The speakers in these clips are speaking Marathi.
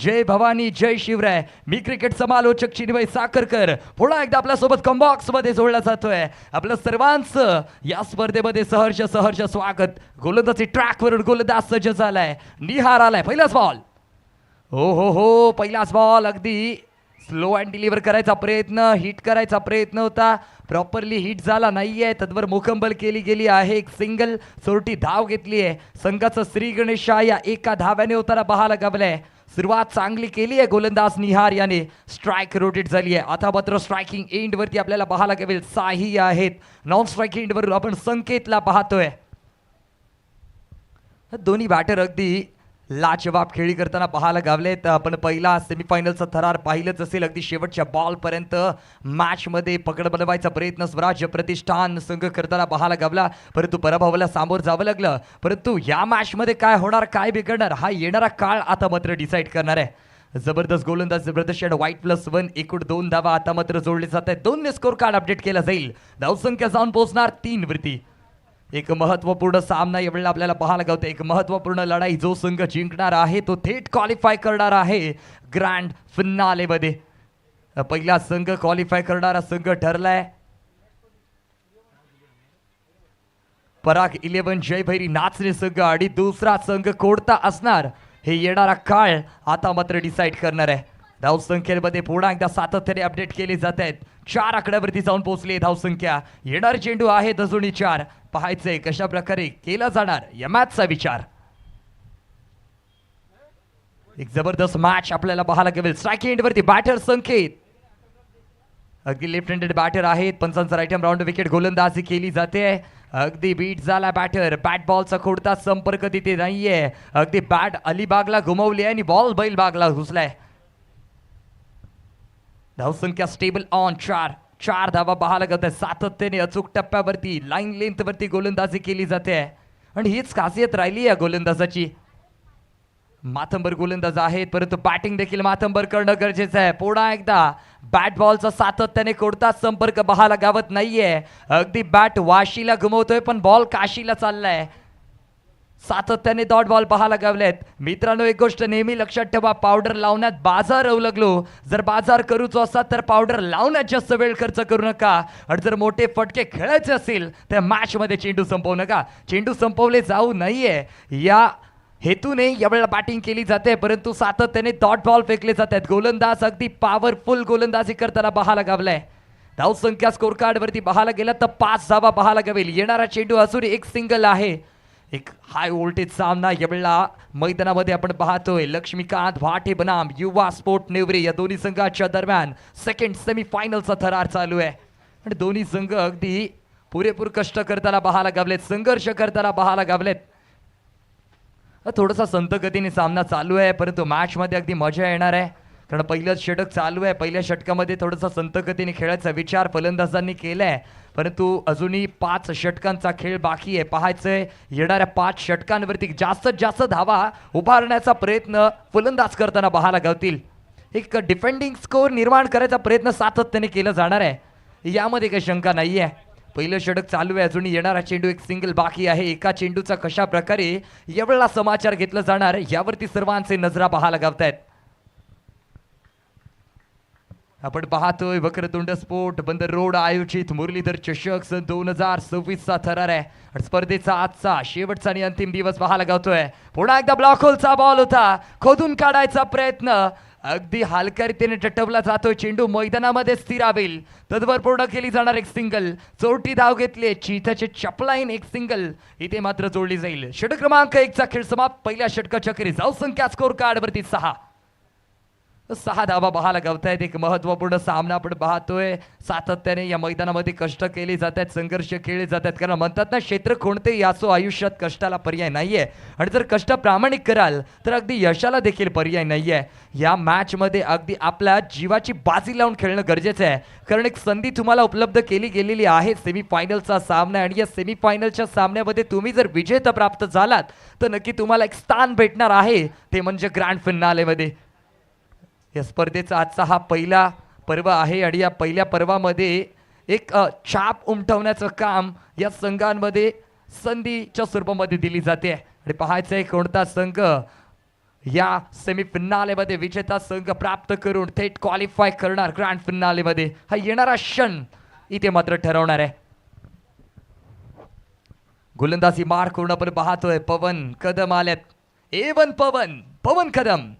जय भवानी जय शिवराय. मी क्रिकेट समालोचक चिन्मय साखरकर पुन्हा एकदा आपल्या सोबत कॉम्बॉक्स मध्ये जोडला जातोय. आपलं सर्वांचं या स्पर्धेमध्ये सहर्ष स्वागत. गोलंदाजी ट्रॅक वरून गोलंदाज सज्ज झालाय. निहार आलाय. पहिलाच बॉल. हो पहिलाच बॉल अगदी स्लो अँड डिलिव्हर करायचा प्रयत्न, हिट करायचा प्रयत्न होता, प्रॉपरली हिट झाला नाहीये. तद्वर मुखंबल केली गेली आहे. एक सिंगल सोरटी धाव घेतली आहे. संघाचं श्री गणेश या एका धाव्याने होताना पाहायला गावलंय. सुरुवात चांगली केली आहे गोलंदाज निहार याने. स्ट्राईक रोटेट झाली आहे. आता मात्र स्ट्रायकिंग एंड वरती आपल्याला पाहायला गावेल साही आहेत. नॉन स्ट्रायकिंग एंड वरून आपण संकेतला पाहतोय. दोन्ही बॅटर अगदी लाजवाब खेळी करताना पाहायला गावलेत. आपण पहिला सेमीफायनलचा थरार पाहिलंच असेल. अगदी शेवटच्या बॉलपर्यंत मॅचमध्ये पकड बनवायचा प्रयत्न स्वराज्य प्रतिष्ठान संघ करताना पाहायला गावला, परंतु पराभवाला सामोरं जावं लागलं. परंतु या मॅचमध्ये काय होणार, काय बिघडणार, हा येणारा काळ आता मात्र डिसाईड करणार आहे. जबरदस्त गोलंदाज प्रदर्शन. वाईट +1 एकूण 2 धावा आता मात्र जोडले जात आहेत. 2 स्कोर कार्ड अपडेट केला जाईल. धावसंख्या जाऊन पोहोचणार 3 वरती. एक महत्वपूर्ण सामना यावेळेला आपल्याला पाहायला गावतो. एक महत्वपूर्ण लढाई. जो संघ जिंकणार आहे तो थेट क्वालिफाय करणार आहे ग्रँड फिनाले मध्ये. पहिला संघ क्वालिफाय करणारा संघ ठरलाय पराग 11 जयभैरी नाचणे संघ आणि दुसरा संघ कोणता असणार हे येणारा काळ आता मात्र डिसाईड करणार आहे. धावसंख्येमध्ये पुन्हा एकदा सातत्याने अपडेट केले जात आहेत. 4 आकड्यावरती जाऊन पोहोचले धावसंख्या. येणार चेंडू आहे अजूनही 4. पाहायचंय कशा प्रकारे केला जाणार या मॅचचा विचार. एक जबरदस्त मॅच आपल्याला पाहायला गेल. स्ट्राईक एंड वरती बॅटर संकेत अगदी लेफ्ट हँडेड बॅटर आहेत. पंचांचा राईट राऊंड विकेट गोलंदाजी केली जाते. अगदी बीट झाला बॅटर. बॅट बॉलचा कोणता संपर्क तिथे नाहीये. अगदी बॅट अलिबागला घुमवली आणि बॉल बैलबागला घुसलाय. धावसंख्या स्टेबल ऑन 4 धावा पाहायला जात आहे. सातत्याने अचूक टप्प्यावरती लाईन लेंथ वरती गोलंदाजी केली जाते आणि हीच खासियत राहिली आहे गोलंदाजाची. माथंबर गोलंदाज आहेत, परंतु बॅटिंग देखील माथंबर करणं गरजेचं आहे. पुन्हा एकदा बॅट बॉलचा सातत्याने कोणताच संपर्क पाहायला गावत नाहीये. अगदी बॅट वाशीला घुमवतोय पण बॉल काशीला चाललाय. सातत्याने डॉट बॉल पाहायला गावलेत. मित्रांनो, एक गोष्ट नेहमी लक्षात ठेवा, पावडर लावण्यात बाजार अवलगलो. जर बाजार करूच असा तर पावडर लावण्यात जास्त वेळ खर्च करू नका. आणि जर मोठे फटके खेळायचे असतील तर मॅच मध्ये चेंडू संपवू नका. चेंडू संपवले जाऊ नये या हेतूने यावेळेला बॅटिंग केली जाते, परंतु सातत्याने डॉट बॉल फेकले जातात. गोलंदाज अगदी पॉवरफुल गोलंदाजी करताना पाहायला गावलाय. धावसंख्या स्कोर कार्ड वरती पाहायला गेला तर 5 धावा पाहायला गावेल. येणारा चेंडू असून एक सिंगल आहे. एक हाय व्होल्टेज सामना यावेळेला मैदानामध्ये आपण पाहतोय. लक्ष्मीकांत भाटे बनाम युवा स्पोर्ट नेवरे या दोन्ही संघाच्या दरम्यान सेकंड सेमीफायनलचा थरार चालू आहे. आणि दोन्ही संघ अगदी पुरेपूर कष्ट करताना पाहायला गावलेत, संघर्ष करताना पाहायला गावलेत. थोडासा संत गतीने सामना चालू आहे, परंतु मॅच मध्ये अगदी मजा येणार आहे. कारण पहिलंच षटक चालू आहे. पहिल्या षटकामध्ये थोडासा संत गतीने खेळायचा विचार फलंदाजांनी केलाय, परंतु अजूनही 5 षटकांचा खेळ बाकी आहे. पाहायचंय येणाऱ्या 5 षटकांवरती जास्तीत जास्त धावा उभारण्याचा प्रयत्न फलंदाज करताना पाहायला गावतील. एक डिफेंडिंग स्कोर निर्माण करायचा प्रयत्न सातत्याने केला जाणार आहे, यामध्ये काही शंका नाही आहे. पहिलं षटक चालू आहे. अजूनही येणारा चेंडू एक सिंगल बाकी आहे. एका चेंडूचा कशा प्रकारे यावेळेला समाचार घेतला जाणार यावरती सर्वांचे नजरा पाहायला गावतायत. आपण पाहतोय वक्रतुंड स्पोर्ट बंदर रोड आयोजित मुरलीधर चषक सन 2026चा थरार आहे. स्पर्धेचा आजचा शेवटचा आणि अंतिम दिवस पाहायला गावतोय. पुन्हा एकदा ब्लॉक होलचा बॉल होता, खोदून काढायचा प्रयत्न अगदी हलक्या रीतीने टटवला जातोय. चेंडू मैदानामध्ये स्थिरावेल तद्वर पूर्ण केली जाणार. एक सिंगल चोरटी धाव घेतली. चिथाचे चपलाईन एक सिंगल इथे मात्र जोडली जाईल. षटक क्रमांक 1 चा खेळ समाप्त. पहिल्या षटकाच्या खेळी जाऊ संख्या स्कोर कार्ड वरती 6 धावा पाहायला गावतायत. एक महत्वपूर्ण सामना आपण पाहतोय. सातत्याने या मैदानामध्ये कष्ट केले जातात, संघर्ष केले जातात. कारण म्हणतात ना, क्षेत्र कोणतेही असो आयुष्यात कष्टाला पर्याय नाहीये. आणि जर कष्ट प्रामाणिक कराल तर अगदी यशाला देखील पर्याय नाहीये. या मॅच मध्ये अगदी आपल्या जीवाची बाजी लावून खेळणं गरजेचं आहे. कारण एक संधी तुम्हाला उपलब्ध केली गेलेली आहे. सेमीफायनलचा सामना आणि या सेमीफायनलच्या सामन्यामध्ये तुम्ही जर विजेता प्राप्त झालात तर नक्की तुम्हाला एक स्थान भेटणार आहे, ते म्हणजे ग्रँड फिनालेमध्ये. या स्पर्धेचा आजचा हा पहिला पर्व आहे आणि या पहिल्या पर्वामध्ये एक छाप उमटवण्याचं काम या संघांमध्ये संधीच्या स्वरूपामध्ये दिली जाते. आणि पाहायचंय कोणता संघ या सेमीफिनालेमध्ये विजेता संघ प्राप्त करून थेट क्वालिफाय करणार ग्रँड फिनालेमध्ये. हा येणारा क्षण इथे मात्र ठरवणार आहे. गोलंदाजी मार करून आपण पाहतोय पवन कदम आलेत. A1 पवन कदम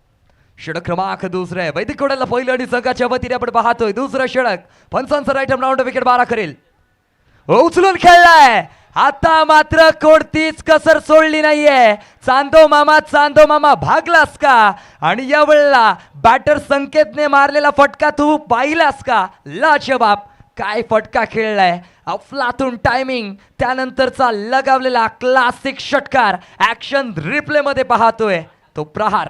षटक क्रमांक दुसरे वैदिक कोड्याला पहिलं आणि संघाच्या वतीने आपण पाहतोय दुसरं षटक. पंचांचा राईट राऊंड विकेट बारा करेल. उचलून खेळलाय. आता मात्र कोणतीच कसर सोडली नाहीये. चांदो मामा भागलास का? आणि यावेळेला बॅटर संकेतने मारलेला फटका तू पाहिलास का? लाजवाब काय फटका खेळलाय. अफलातून टायमिंग त्यानंतरचा लगावलेला क्लासिक षटकार ऍक्शन रिप्ले मध्ये पाहतोय. तो प्रहार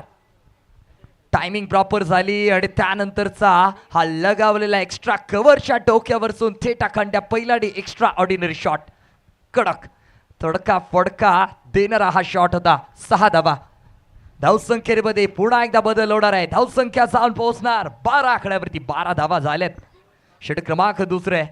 टायमिंग प्रॉपर झाली आणि त्यानंतरचा हा लगावलेला एक्स्ट्रा कव्हरच्या डोक्यावरसून थेट अखंड्या पहिलाडी एक्स्ट्रा ऑर्डिनरी शॉट. कडक तडका फडका देणारा हा शॉट होता. 6 धावा. धावसंख्येमध्ये पुन्हा एकदा बदल होणार आहे. धावसंख्या जाऊन पोहोचणार 12 आकड्यावरती. 12 धावा झाल्यात. षटक क्रमांक दुसरे.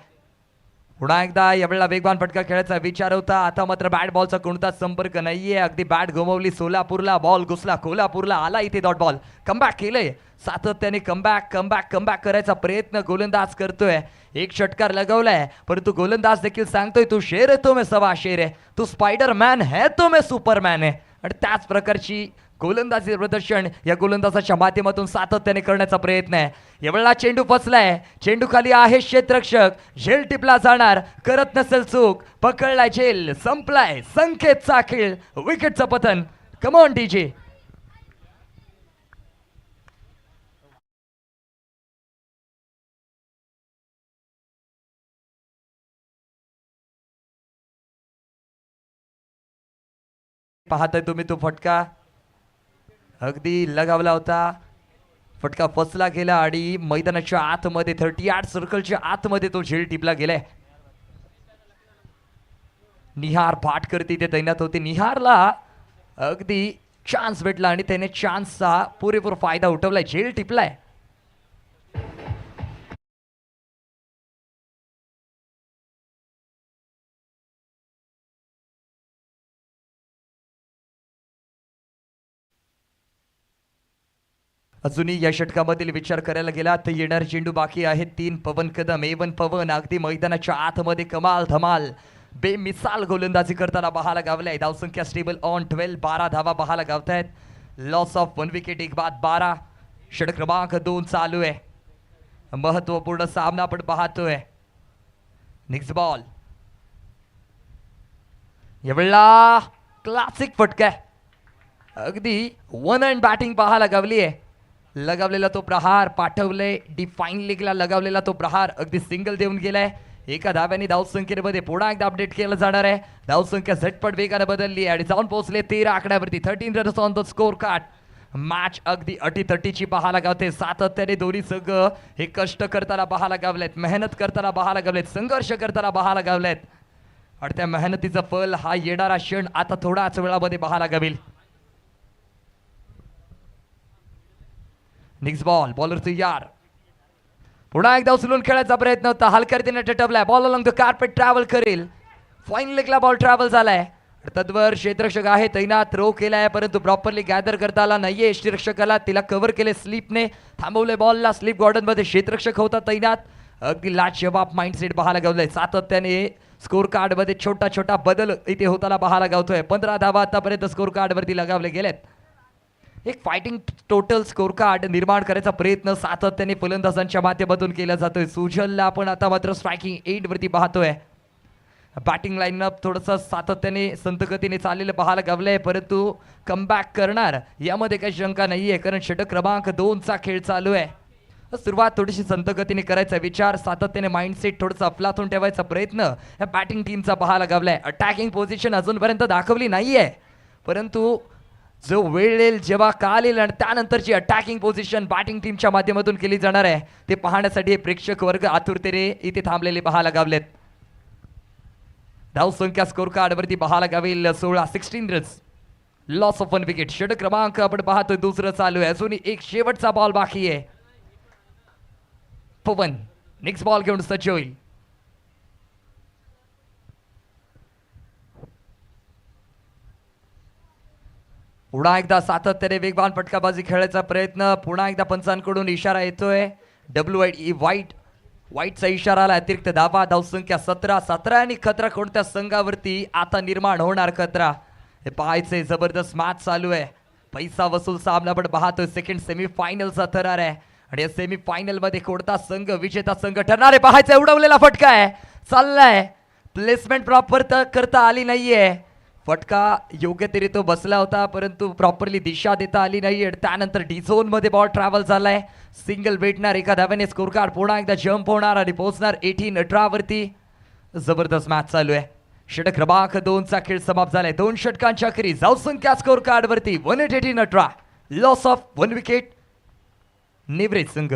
पुन्हा एकदा यावेळेला वेगवान फटका खेळायचा विचार होता. आता मात्र बॅट बॉलचा कोणताच संपर्क नाहीये. अगदी बॅट गमवली सोलापूरला. बॉल घुसला कोल्हापूरला. आला इथे डॉट बॉल. कमबॅक केलंय सातत्याने. कमबॅक करायचा प्रयत्न गोलंदाज करतोय. एक षटकार लगवलाय परंतु गोलंदाज देखील सांगतोय तू शेर है तो मैं सवा शेर है, तू स्पायडरमॅन है तो मैं सुपरमॅन है. आणि त्याच प्रकारची गोलंदाजी प्रदर्शन या गोलंदाजाच्या माध्यमातून सातत्याने करण्याचा प्रयत्न आहे. यावेळेला चेंडू फसलाय. चेंडू खाली आहे क्षेत्ररक्षक. झेल टिपला जाणार. करत नसेल चूक. पकडलाय झेल. संपलाय संकेतचा खेळ. विकेटचं पतन. Come on DJ. पाहताय तुम्ही तो फटका अगदी लगावला होता. फटका फसला गेला आणि मैदानाच्या आतमध्ये 38 सर्कलच्या आतमध्ये तो झेल टिपला गेलाय. निहार भाटकर तिथे तैनात होते. निहारला अगदी चान्स भेटला आणि त्याने चान्सचा पुरेपूर फायदा उठवलाय. झेल टिपलाय. अजूनही या षटकामधील विचार करायला गेला तर येणार चेंडू बाकी आहेत 3. पवन कदम. A1 पवन अगदी मैदानाच्या आतमध्ये कमाल धमाल बेमिसाल गोलंदाजी करताना पाहायला गावलाय. धावसंख्या स्टेबल ऑन 12. 12 धावा पाहायला गावतायत. Loss of 1 wicket. एक बाद 12. षटक क्रमांक 2 चालू आहे. महत्वपूर्ण सामना आपण पाहतोय. Next ball. यावेळेला क्लासिक फटका अगदी वन हँड बॅटिंग पाहायला गावली आहे. लगावलेला तो प्रहार पाठवले. डिफाईन लेगला लगावलेला तो प्रहार अगदी सिंगल देऊन गेलाय. एका धाव्याने धावसंख्येमध्ये पुन्हा एकदा अपडेट केलं जाणार आहे. धावसंख्या झटपट वेगाने बदलली आणि जाऊन पोहोचले 13 आकड्यावरती. 13 runs on the score card. Match अगदी अटीतटीची पाहायला गावते. सातत्याने दोन्ही संघ हे कष्ट करताना पाहायला गावलेत. मेहनत करताना पाहायला गावलेत. संघर्ष करताना पाहायला गावलेत. आणि त्या मेहनतीचं फल हा येणारा क्षण आता थोड्याच वेळामध्ये पाहायला गावेल. Next ball. बॉलर तयार. पुन्हा एकदा उचलून खेळायचा प्रयत्न होता. हलकर्तीने टटवलाय. Ball along the carpet travel करेल. फाईन लेगला बॉल ट्रॅव्हल झालाय. तद्वर क्षेत्ररक्षक आहे तैनात. थ्रो केलाय परंतु प्रॉपरली गॅदर करता आला नाहीये. क्षेत्ररक्षकाला तिला कव्हर केले. स्लिपने थांबवले बॉलला. स्लिप गार्डन मध्ये क्षेत्ररक्षक होता तैनात. अगदी लाजवाब माइंडसेट पाहायला गावलाय. सातत्याने स्कोर कार्ड मध्ये छोटा छोटा बदल इथे होताना पाहायला गावतोय. 15 धावा आतापर्यंत स्कोर कार्ड वरती लगावले गेलेत. एक फायटिंग टोटल स्कोर कार्ड निर्माण करायचा प्रयत्न सातत्याने फलंदाजांच्या माध्यमातून केला जातोय. सुजलला आपण आता मात्र स्ट्रायकिंग 8 वरती पाहतोय. बॅटिंग लाईनअप थोडंसं सातत्याने संतगतीने चाललेलं पाहायला गावलंय परंतु कमबॅक करणार यामध्ये काही शंका नाहीये कारण षटक क्रमांक 2 चा खेळ चालू आहे. सुरुवात थोडीशी संतगतीने करायचा विचार. सातत्याने माइंडसेट थोडंसं अफलातून ठेवायचा प्रयत्न या बॅटिंग टीमचा पाहायला गावलाय. अटॅकिंग पोझिशन अजूनपर्यंत दाखवली नाहीये परंतु जो वेळ येईल जेव्हा काल येईल आणि त्यानंतरची अटॅकिंग पोझिशन बॅटिंग टीमच्या माध्यमातून केली जाणार आहे ते पाहण्यासाठी प्रेक्षक वर्ग आतुरतेने इथे थांबलेले पाहायला गावलेत. धावसंख्या स्कोर कार्ड वरती पाहायला गावेल 16 रन्स. Loss of 1 wicket. षटक क्रमांक आपण पाहतोय दुसरं चालू आहे. अजून एक शेवटचा बॉल बाकी आहे. पवन नेक्स्ट बॉल घेऊन सज्ज होईल. पुन्हा एकदा सातत्याने वेगवान फटकाबाजी खेळायचा प्रयत्न. पुन्हा एकदा पंचांकडून इशारा येतोय. वाईटचा इशारा आला. अतिरिक्त धावा. धावसंख्या 17 आणि खतरा कोणत्या संघावरती आता निर्माण होणार खतरा हे पाहायचंय. जबरदस्त मॅच चालू आहे. पैसा वसूल सामना आपण पाहतोय. सेकंड सेमीफायनलचा थरार आहे आणि या सेमीफायनल मध्ये कोणता संघ विजेता संघ ठरणार आहे पाहायचं. उडवलेला फटका आहे. चाललाय. प्लेसमेंट प्रॉपर करता आली नाहीये. फटका योग्य तरी तो बसला होता परंतु प्रॉपरली दिशा देता आली नाही. त्यानंतर डी झोन मध्ये बॉल ट्रॅव्हल झालाय. सिंगल भेटणार. एका धाव्याने स्कोर कार्ड पुन्हा एकदा जम्प होणार आणि पोहोचणार 18-18 वरती. जबरदस्त मॅच चालू आहे. षटक क्रमांक 2 चा खेळ समाप्त झालाय. 2 षटकांच्या अखेरीस धावसंख्या स्कोर कार्ड वरती 18-18. लॉस ऑफ 1 विकेट नेवरेज संघ.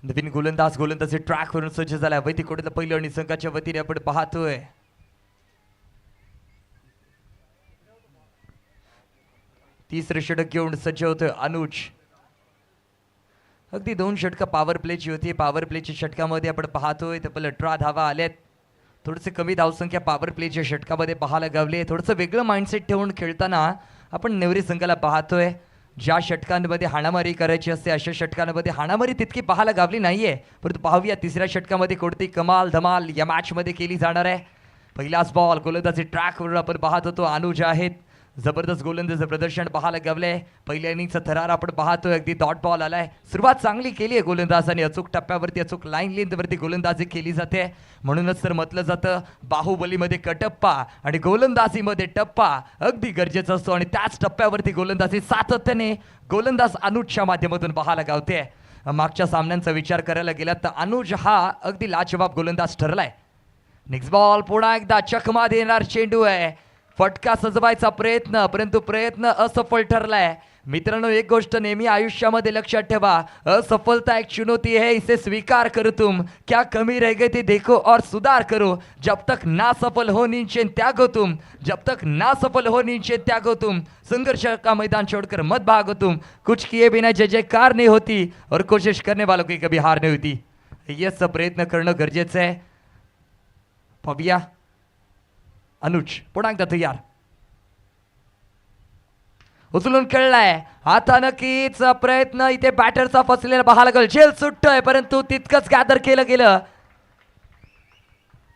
नवीन गोलंदाजी ट्रॅक वरून सज्ज झालाय. वैती कोटीला पहिलं आणि संघाच्या वतीने आपण पाहतोय. तिसरं षटक घेऊन सज्ज होतोय अनुज. अगदी 2 षटकं पॉवर प्लेची होती. पॉवर प्लेच्या षटकामध्ये आपण पाहतोय तब्बल 18 धावा आल्यात. थोडंसं कमी धावसंख्या पॉवर प्लेच्या षटकामध्ये पाहायला गावले. थोडंसं वेगळं माइंडसेट ठेवून खेळताना आपण नेवरी संघाला पाहतोय. ज्या षटकांमध्ये हाणामारी करायची असते अशा षटकांमध्ये हाणामारी तितकी पाहायला गावली नाहीये. परंतु पाहूया तिसऱ्या षटकामध्ये कोणती कमाल धमाल या मॅच मध्ये केली जाणार आहे. पहिलाच बॉल गोलंदाजी ट्रॅकवरून आपण पाहत होतो. अनुज आहेत. जबरदस्त गोलंदाजी प्रदर्शन पाहायला गावलंय. पहिल्या इनिंगचा थरार आपण पाहतोय. अगदी डॉट बॉल आलाय. सुरुवात चांगली केली आहे गोलंदाजाने. अचूक टप्प्यावरती अचूक लाईन लेंथवरती गोलंदाजी केली जाते. म्हणूनच तर म्हटलं जातं बाहुबलीमध्ये कटप्पा आणि गोलंदाजीमध्ये टप्पा अगदी गरजेचा असतो. आणि त्याच टप्प्यावरती गोलंदाजी सातत्याने गोलंदाज अनुजच्या माध्यमातून पाहायला गावते. मागच्या सामन्यांचा विचार करायला गेला तर अनुज हा अगदी लाजवाब गोलंदाज ठरलाय. नेक्स्ट बॉल पुन्हा एकदा चकमा देणार चेंडू आहे. फटका सजवायचा प्रयत्न परंतु प्रयत्न असफल ठरलाय. मित्रांनो एक गोष्ट नेहमी आयुष्यामध्ये लक्षात ठेवा. असफलता एक चुनौती है. इसे स्वीकार करो तुम. क्या कमी रह गई थी देखो और सुधार करो. जब तक ना सफल हो नीचे त्यागो तुम. जब तक ना सफल हो नीचे त्यागो तुम. संघर्ष का मैदान छोड़कर मत भागो तुम. कुछ किए बिना जय जयकार नहीं होती और कोशिश करने वालों की कभी हार नहीं होती. यस प्रयत्न करणं गरजेचं आहे. पाहूया अनुज पुन्हा एकदा तयार. उचलून खेळलाय. आता नक्कीच प्रयत्न इथे बॅटरचा फसलेला पाहायला लागेल. झेल सुटतोय परंतु तितकंच गॅदर केलं गेलं.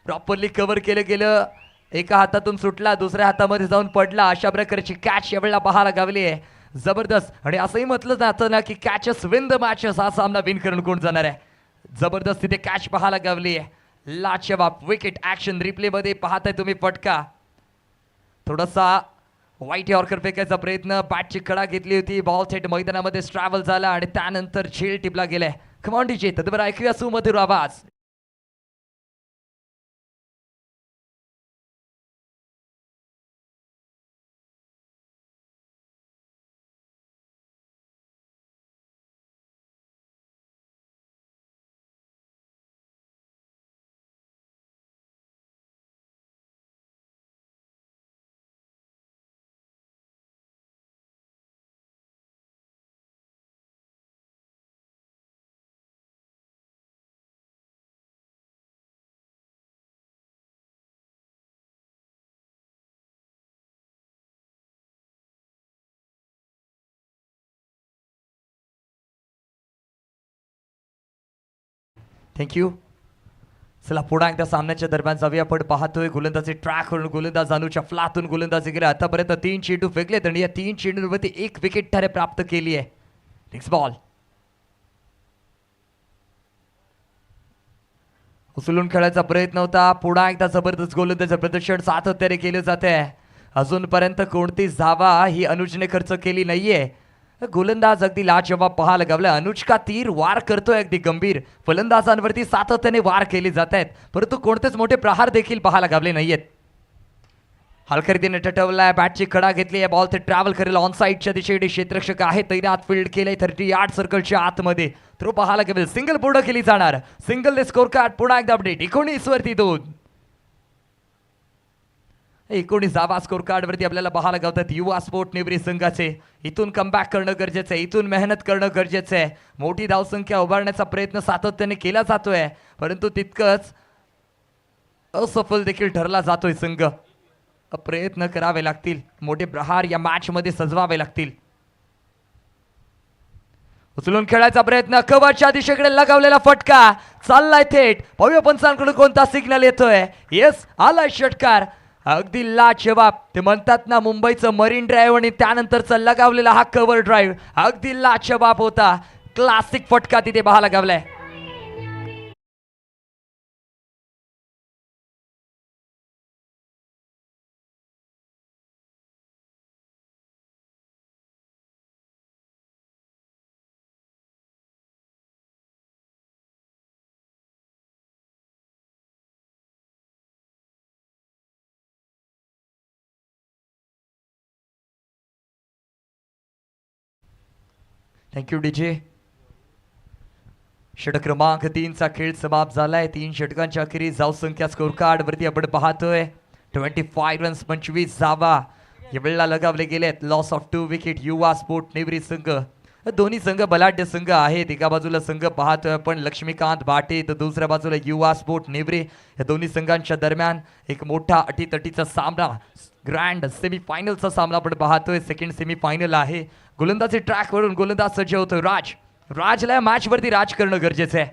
प्रॉपरली कव्हर केलं गेलं. एका हातातून सुटला दुसऱ्या हातामध्ये जाऊन पडला. अशा प्रकारची कॅच यावेळेला पाहायला गावली आहे. जबरदस्त. आणि असंही म्हटलं जातं ना की कॅचेस विन द मॅचेस. हा सामना विन करून कोण जाणार आहे. जबरदस्त तिथे कॅच पाहायला गावली आहे. लाजवाब विकेट ॲक्शन रिप्ले मध्ये पाहताय तुम्ही फटका. थोडासा वाईट यॉर्कर फेकायचा प्रयत्न. बॅटची कडा घेतली होती. बॉल थेट मैदानामध्ये ट्रॅव्हल झाला आणि त्यानंतर झेल टिपला गेलाय. कमांड डीजे तदवर ऐकूया सुमधुर आवाज. थँक्यू. चला पुन्हा एकदा सामन्याच्या दरम्यान जाऊया. आपण पाहतोय गोलंदाजी ट्रॅक करून गोलंदाज अनुच्या फ्लातून गोलंदाजी केली. आतापर्यंत 3 चेंडू फेकलेत आणि या 3 चेंडूंवरती 1 विकेट त्याने प्राप्त केली आहे. नेक्स्ट बॉल उचलून खेळायचा प्रयत्न होता. पुन्हा एकदा जबरदस्त गोलंदाजी प्रदर्शन सातत्याने केले जाते. अजूनपर्यंत कोणतीच धावा ही अनुजने खर्च केली नाहीये. गोलंदाज अगदी लाजवाब पाहायला गावला. अनुष्का तीर वार करतोय अगदी गंभीर. फलंदाजांवरती सातत्याने वार केले जात आहेत, परंतु कोणतेच मोठे प्रहार देखील पाहायला गावले नाहीयेत. हलक्या रीतीने टटवलाय, बॅटची कडा घेतली आहे, बॉल ते ट्रॅव्हल करेल. ऑन साईडच्या दिशेने क्षेत्ररक्षक आहे तैनात, फील्ड केलंय 30 यार्ड सर्कलच्या आतमध्ये. थ्रो पाहायला गेल, सिंगल पुढे केली जाणार. सिंगल स्कोर कार्ड पुन्हा एकदा अपडेट 19 वरती 2. 19 धावा स्कोर कार्ड वरती आपल्याला पाहायला गावतात युवा स्पोर्ट निवरी संघाचे. इथून कमबॅक करणं गरजेचं आहे, इथून मेहनत करणं गरजेचं आहे. मोठी धावसंख्या उभारण्याचा प्रयत्न सातत्याने केला जातोय, परंतु तितकंच असफल देखील ठरला जातोय संघ. प्रयत्न करावे लागतील, मोठे प्रहार या मॅच मध्ये सजवावे लागतील. उचलून खेळायचा प्रयत्न, कव्हरच्या दिशेकडे लगावलेला फटका चाललाय थेट. पाहूया पंचांकडून कोणता सिग्नल येतोय. येस, आलाय षटकार. अगदी लाजवाब, ते म्हणतात ना मुंबईचं मरीन ड्राईव्ह आणि त्यानंतरचा लगावलेला हा कव्हर ड्राईव्ह अगदी लाजवाब होता. क्लासिक फटका तिथे पाहायला गावलाय. Thank you DJ. षटक क्रमांक 3चा खेळ समाप्त झालाय. 3 षटकांच्या अखेरीस धावसंख्या स्कोर कार्ड वरती आपण पाहतोय 25 रन्स 25 धावा या वेळेला लगावले गेलेत. Loss of 2 wicket. युवा स्पोर्ट निवरी संघ, दोन्ही संघ बलाढ्य संघ आहेत. एका बाजूला संघ पाहतोय आपण लक्ष्मीकांत भाटे, तर दुसऱ्या बाजूला युवा स्पोर्ट निवरी. या दोन्ही संघांच्या दरम्यान एक मोठा अटीतटीचा सामना, ग्रँड सेमीफायनलचा सामना आपण पाहतोय. सेकंड सेमीफायनल आहे. गोलंदाजी ट्रॅकवरून गोलंदाज सज्ज होतोय राजला मॅच वरती राज करणं गरजेचं आहे.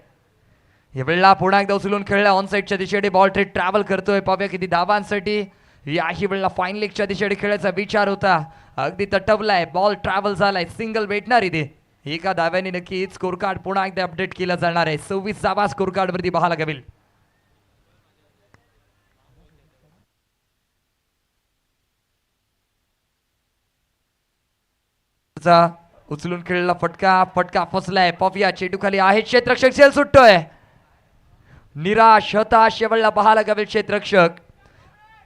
या वेळेला पुन्हा एकदा उचलून खेळला. ऑन साईडच्या दिशेने बॉल ट्रेड ट्रॅव्हल करतोय. पाहूया किती धावांसाठी. याही वेळेला फाईन लेगच्या दिशेने खेळायचा विचार होता. अगदी तटवलाय, बॉल ट्रॅव्हल झालाय, सिंगल भेटणार इथे. एका धाव्याने नक्कीच स्कोर कार्ड पुन्हा एकदा अपडेट केला जाणार आहे. 26 धावा स्कोर कार्ड वरती पाहायला गावेल. उचलून खेळला फटका फसलाय. पाहूया चेंडू खाली आहे, क्षेत्ररक्षक झेल सुटतोय. निराश हताश वेळेला पाहायला गावेल क्षेत्ररक्षक.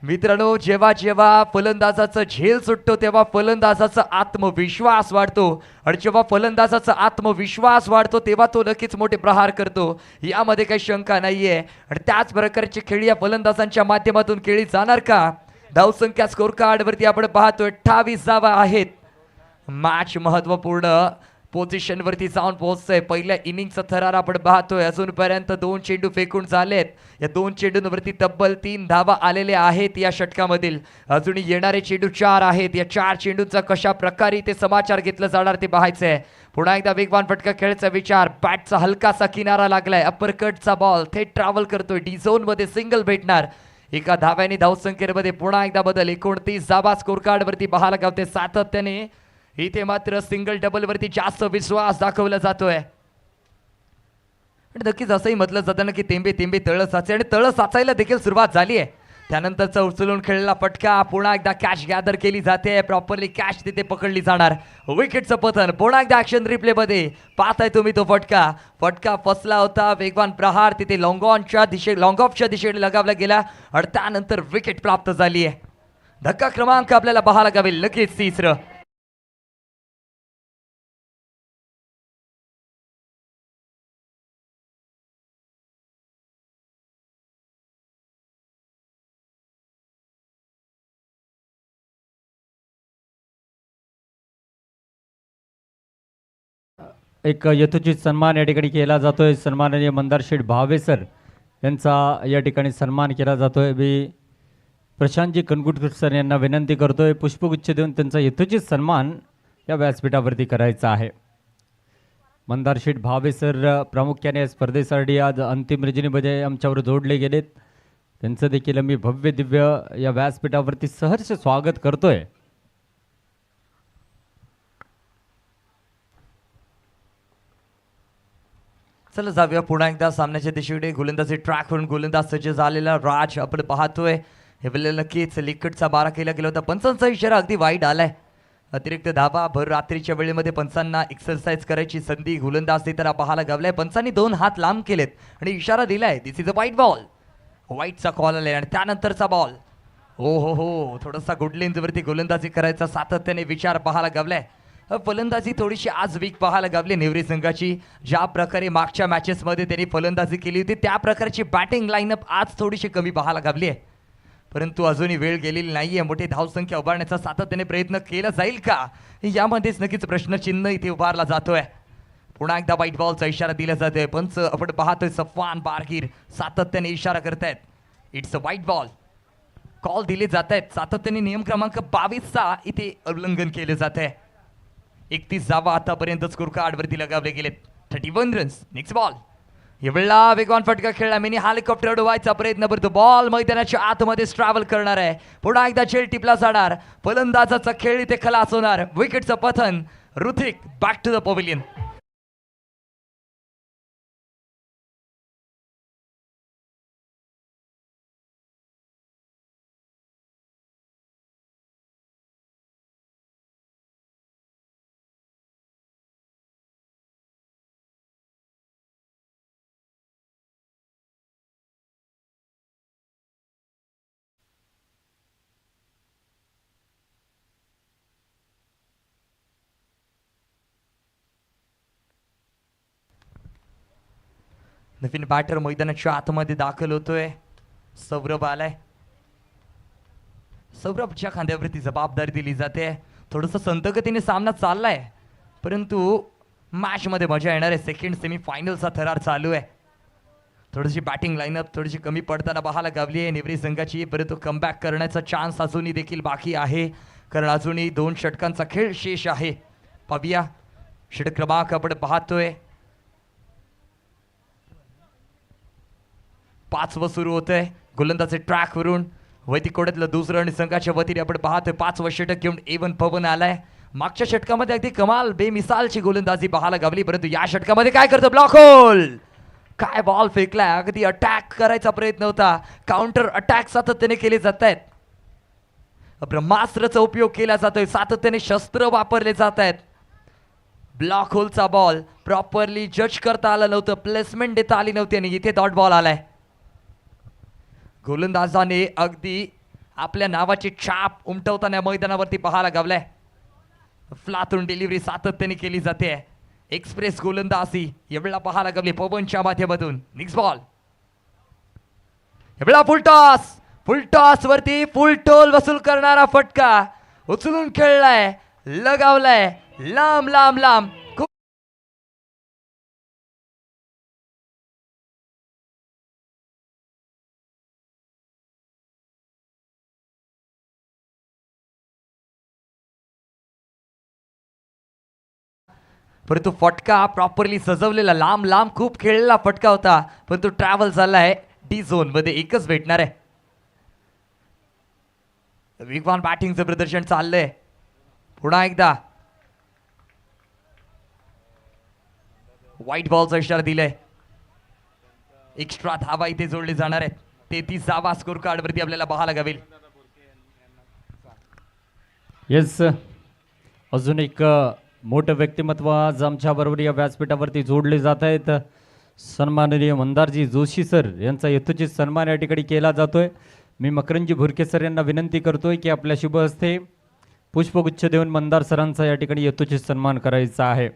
मित्रांनो, जेव्हा जेव्हा फलंदाजाचं झेल सुटतो तेव्हा फलंदाजाचा आत्मविश्वास वाढतो, आणि जेव्हा फलंदाजाचा आत्मविश्वास वाढतो तेव्हा तो नक्कीच मोठे प्रहार करतो, यामध्ये काही शंका नाहीये. आणि त्याच प्रकारची खेळी या फलंदाजांच्या माध्यमातून खेळली जाणार का? धावसंख्या स्कोर कार्ड वरती आपण पाहतोय 28 धावा आहेत. मॅच महत्वपूर्ण पोझिशन वरती जाऊन पोहोचतोय. पहिल्या इनिंगचा थरार आपण पाहतोय. अजूनपर्यंत 2 चेंडू फेकून झालेत. या 2 चेंडूंवरती तब्बल 3 धावा आलेल्या आहेत या षटकामधील. अजून येणारे चेंडू 4 आहेत. या 4 चेंडूंचा कशा प्रकारे ते समाचार घेतलं जाणार ते पाहायचंय. पुन्हा एकदा वेगवान फटका खेळायचा विचार. बॅटचा हलकासा किनारा लागलाय. अप्परकटचा बॉल थेट ट्रॅव्हल करतोय. डी झोन मध्ये सिंगल भेटणार. एका धाव्याने धावसंख्येमध्ये पुन्हा एकदा बदल. 29 धावा स्कोर कार्ड वरती पाहायला गावते. सातत्याने इथे मात्र सिंगल डबल वरती जास्त विश्वास दाखवला जातोय. आणि नक्कीच असंही म्हटलं जातं ना की तेंबे तेंबे तळ साचे, आणि तळ साचायला देखील सुरुवात झाली आहे. त्यानंतरचा उचलून खेळलेला फटका पुन्हा एकदा कॅच गॅदर केली जाते. प्रॉपरली कॅच तिथे पकडली जाणार. विकेटचं पतन पुन्हा एकदा ऍक्शन रिप्ले मध्ये पाहताय तुम्ही. तो फटका फसला होता. वेगवान प्रहार तिथे लॉंग ऑफच्या दिशेने लगावला गेला, आणि त्यानंतर विकेट प्राप्त झाली आहे. धक्का क्रमांक आपल्याला पाहायला गावेल नक्कीच 3रं. एक यथोचित सन्मान या ठिकाणी केला जातोय. सन्माननीय मंदार शेठ भावे सर यांचा या ठिकाणी सन्मान केला जातोय. मी प्रशांतजी कनगुटकर सर यांना विनंती करतोय पुष्पगुच्छ देऊन त्यांचा यथोचित सन्मान या व्यासपीठावरती करायचा आहे. मंदार शेठ भावे सर प्रामुख्याने या स्पर्धेसाठी आज अंतिम रजनीमध्ये आमच्यावर जोडले गेलेत. त्यांचं देखील मी भव्य दिव्य या व्यासपीठावरती सहर्ष स्वागत करतोय. चला जाऊया पुन्हा एकदा सामन्याच्या दिशेकडे. गोलंदाजी ट्रॅकवरून गोलंदाज सज्ज झालेला राज आपण पाहतोय. हे वेळेला नक्कीच लिकटचा बारा केला गेला होता. पंचांचा इशारा अगदी वाईट आलाय. अतिरिक्त धावा भर रात्रीच्या वेळेमध्ये पंचांना एक्सरसाइज करायची संधी गोलंदाज देताना पाहायला गावलाय. पंचांनी 2 हात लांब केलेत आणि इशारा दिलाय this is a wide ball. व्हाईटचा कॉल आलाय आणि त्यानंतरचा बॉल. हो थोडासा गुड लेंथवरती गोलंदाजी करायचा सातत्याने विचार पाहायला गावलाय. फलंदाजी थोडीशी आज वीक पाहायला गावली नेवरी संघाची. ज्या प्रकारे मागच्या मॅचेसमध्ये त्यांनी फलंदाजी केली होती त्या प्रकारची बॅटिंग लाईनअप आज थोडीशी कमी पाहायला गावली आहे. परंतु अजूनही वेळ गेलेली नाहीये. मोठी धावसंख्या उभारण्याचा सातत्याने प्रयत्न केला जाईल का यामध्येच नक्कीच प्रश्नचिन्ह इथे उभारला जातोय. पुन्हा एकदा व्हाईट बॉलचा इशारा दिला जातोय. पंच आपण पाहतोय सफवान बारगीर सातत्याने इशारा करतायत it's a wide ball. Call दिले जात आहेत सातत्याने. नियम क्रमांक 22चा इथे उल्लंघन केले जात आहे. 31 धावा आतापर्यंत स्कोर कार्डवरती लगावले गेलेत. 31 रन्स. Next ball. एवढा वेगवान फटका खेळला. मिनी हेलिकॉप्टर उडवायचा प्रयत्न करतो. बॉल मैदानाच्या आतमध्येच ट्रॅव्हल करणार आहे. पुन्हा एकदा चेल टिपला जाणार. फलंदाजाचा खेळ इथे खलास होणार. विकेटचं पतन. Hrithik back to the pavilion. नवीन बॅटर मैदानाच्या आतमध्ये दाखल होतोय. सौरभ आलाय. सौरभच्या खांद्यावरती जबाबदारी दिली जाते. थोडंसं संतगतीने सामना चाललाय परंतु मॅचमध्ये मजा येणार आहे. सेकंड सेमीफायनलचा थरार चालू आहे. थोडीशी बॅटिंग लाईनअप थोडीशी कमी पडताना पाहायला गावली आहे नेवरी संघाची. परंतु कमबॅक करण्याचा चान्स अजूनही देखील बाकी आहे कारण अजूनही 2 षटकांचा खेळ शेष आहे. पाहूया षटक क्रमांक आपण पाहतोय 5वं सुरू होतंय. गोलंदाजी ट्रॅकवरून वैदिकोड्यातलं दुसरं आणि संघाच्या वतीने आपण पाहतोय 5वं षटक घेऊन एवन पवन आलाय. मागच्या षटकामध्ये अगदी कमाल बेमिसालची गोलंदाजी पाहायला गावली परंतु या षटकामध्ये काय करतो ब्लॉक होल. काय बॉल फेकलाय. अगदी अटॅक करायचा प्रयत्न होता. काउंटर अटॅक सातत्याने केले जात आहेत. ब्रह्मास्त्राचा उपयोग केला जातोय. सातत्याने शस्त्र वापरले जात आहेत. ब्लॉक होलचा बॉल प्रॉपरली जज करता आलं नव्हतं. प्लेसमेंट देता आली नव्हती आणि इथे डॉट बॉल आलाय. गोलंदाजाने अगदी आपल्या नावाची छाप उमटवताना मैदानावरती पाहायला गावलाय. फ्लातून डिलिव्हरी सातत्याने केली जाते. एक्सप्रेस गोलंदाजी एवढा पाहायला गावली पवनच्या माध्यमातून. Next ball. एवढा फुल टॉस वरती फुल टोल वसूल करणारा फटका उचलून खेळलाय. लगावलाय लांब लांब लांब. परंतु फटका प्रॉपरली सजवलेला लांब लांब खूप खेळलेला फटका होता परंतु ट्रॅव्हल झालाय डी झोन मध्ये. एकच भेटणार आहे. वेगवान बॅटिंगचं प्रदर्शन चाललंय. पुन्हा एकदा व्हाईट बॉलचा इशारा दिलाय. एक्स्ट्रा धावा इथे जोडले जाणार आहेत. 33 धावा स्कोर कार्ड वरती आपल्याला पाहायला गावेल. येस अजून एक मोठं व्यक्तिमत्व आज आमच्या बरोबर या व्यासपीठावरती जोडले जात आहेत. सन्माननीय मंदारजी जोशी सर यांचा यथोचित सन्मान या ठिकाणी केला जातोय. मी मकरंजी भुरके सर यांना विनंती करतोय की आपल्या शुभ हस्ते पुष्पगुच्छ देऊन मंदार सरांचा या ठिकाणी यथोचित सन्मान करायचा आहे.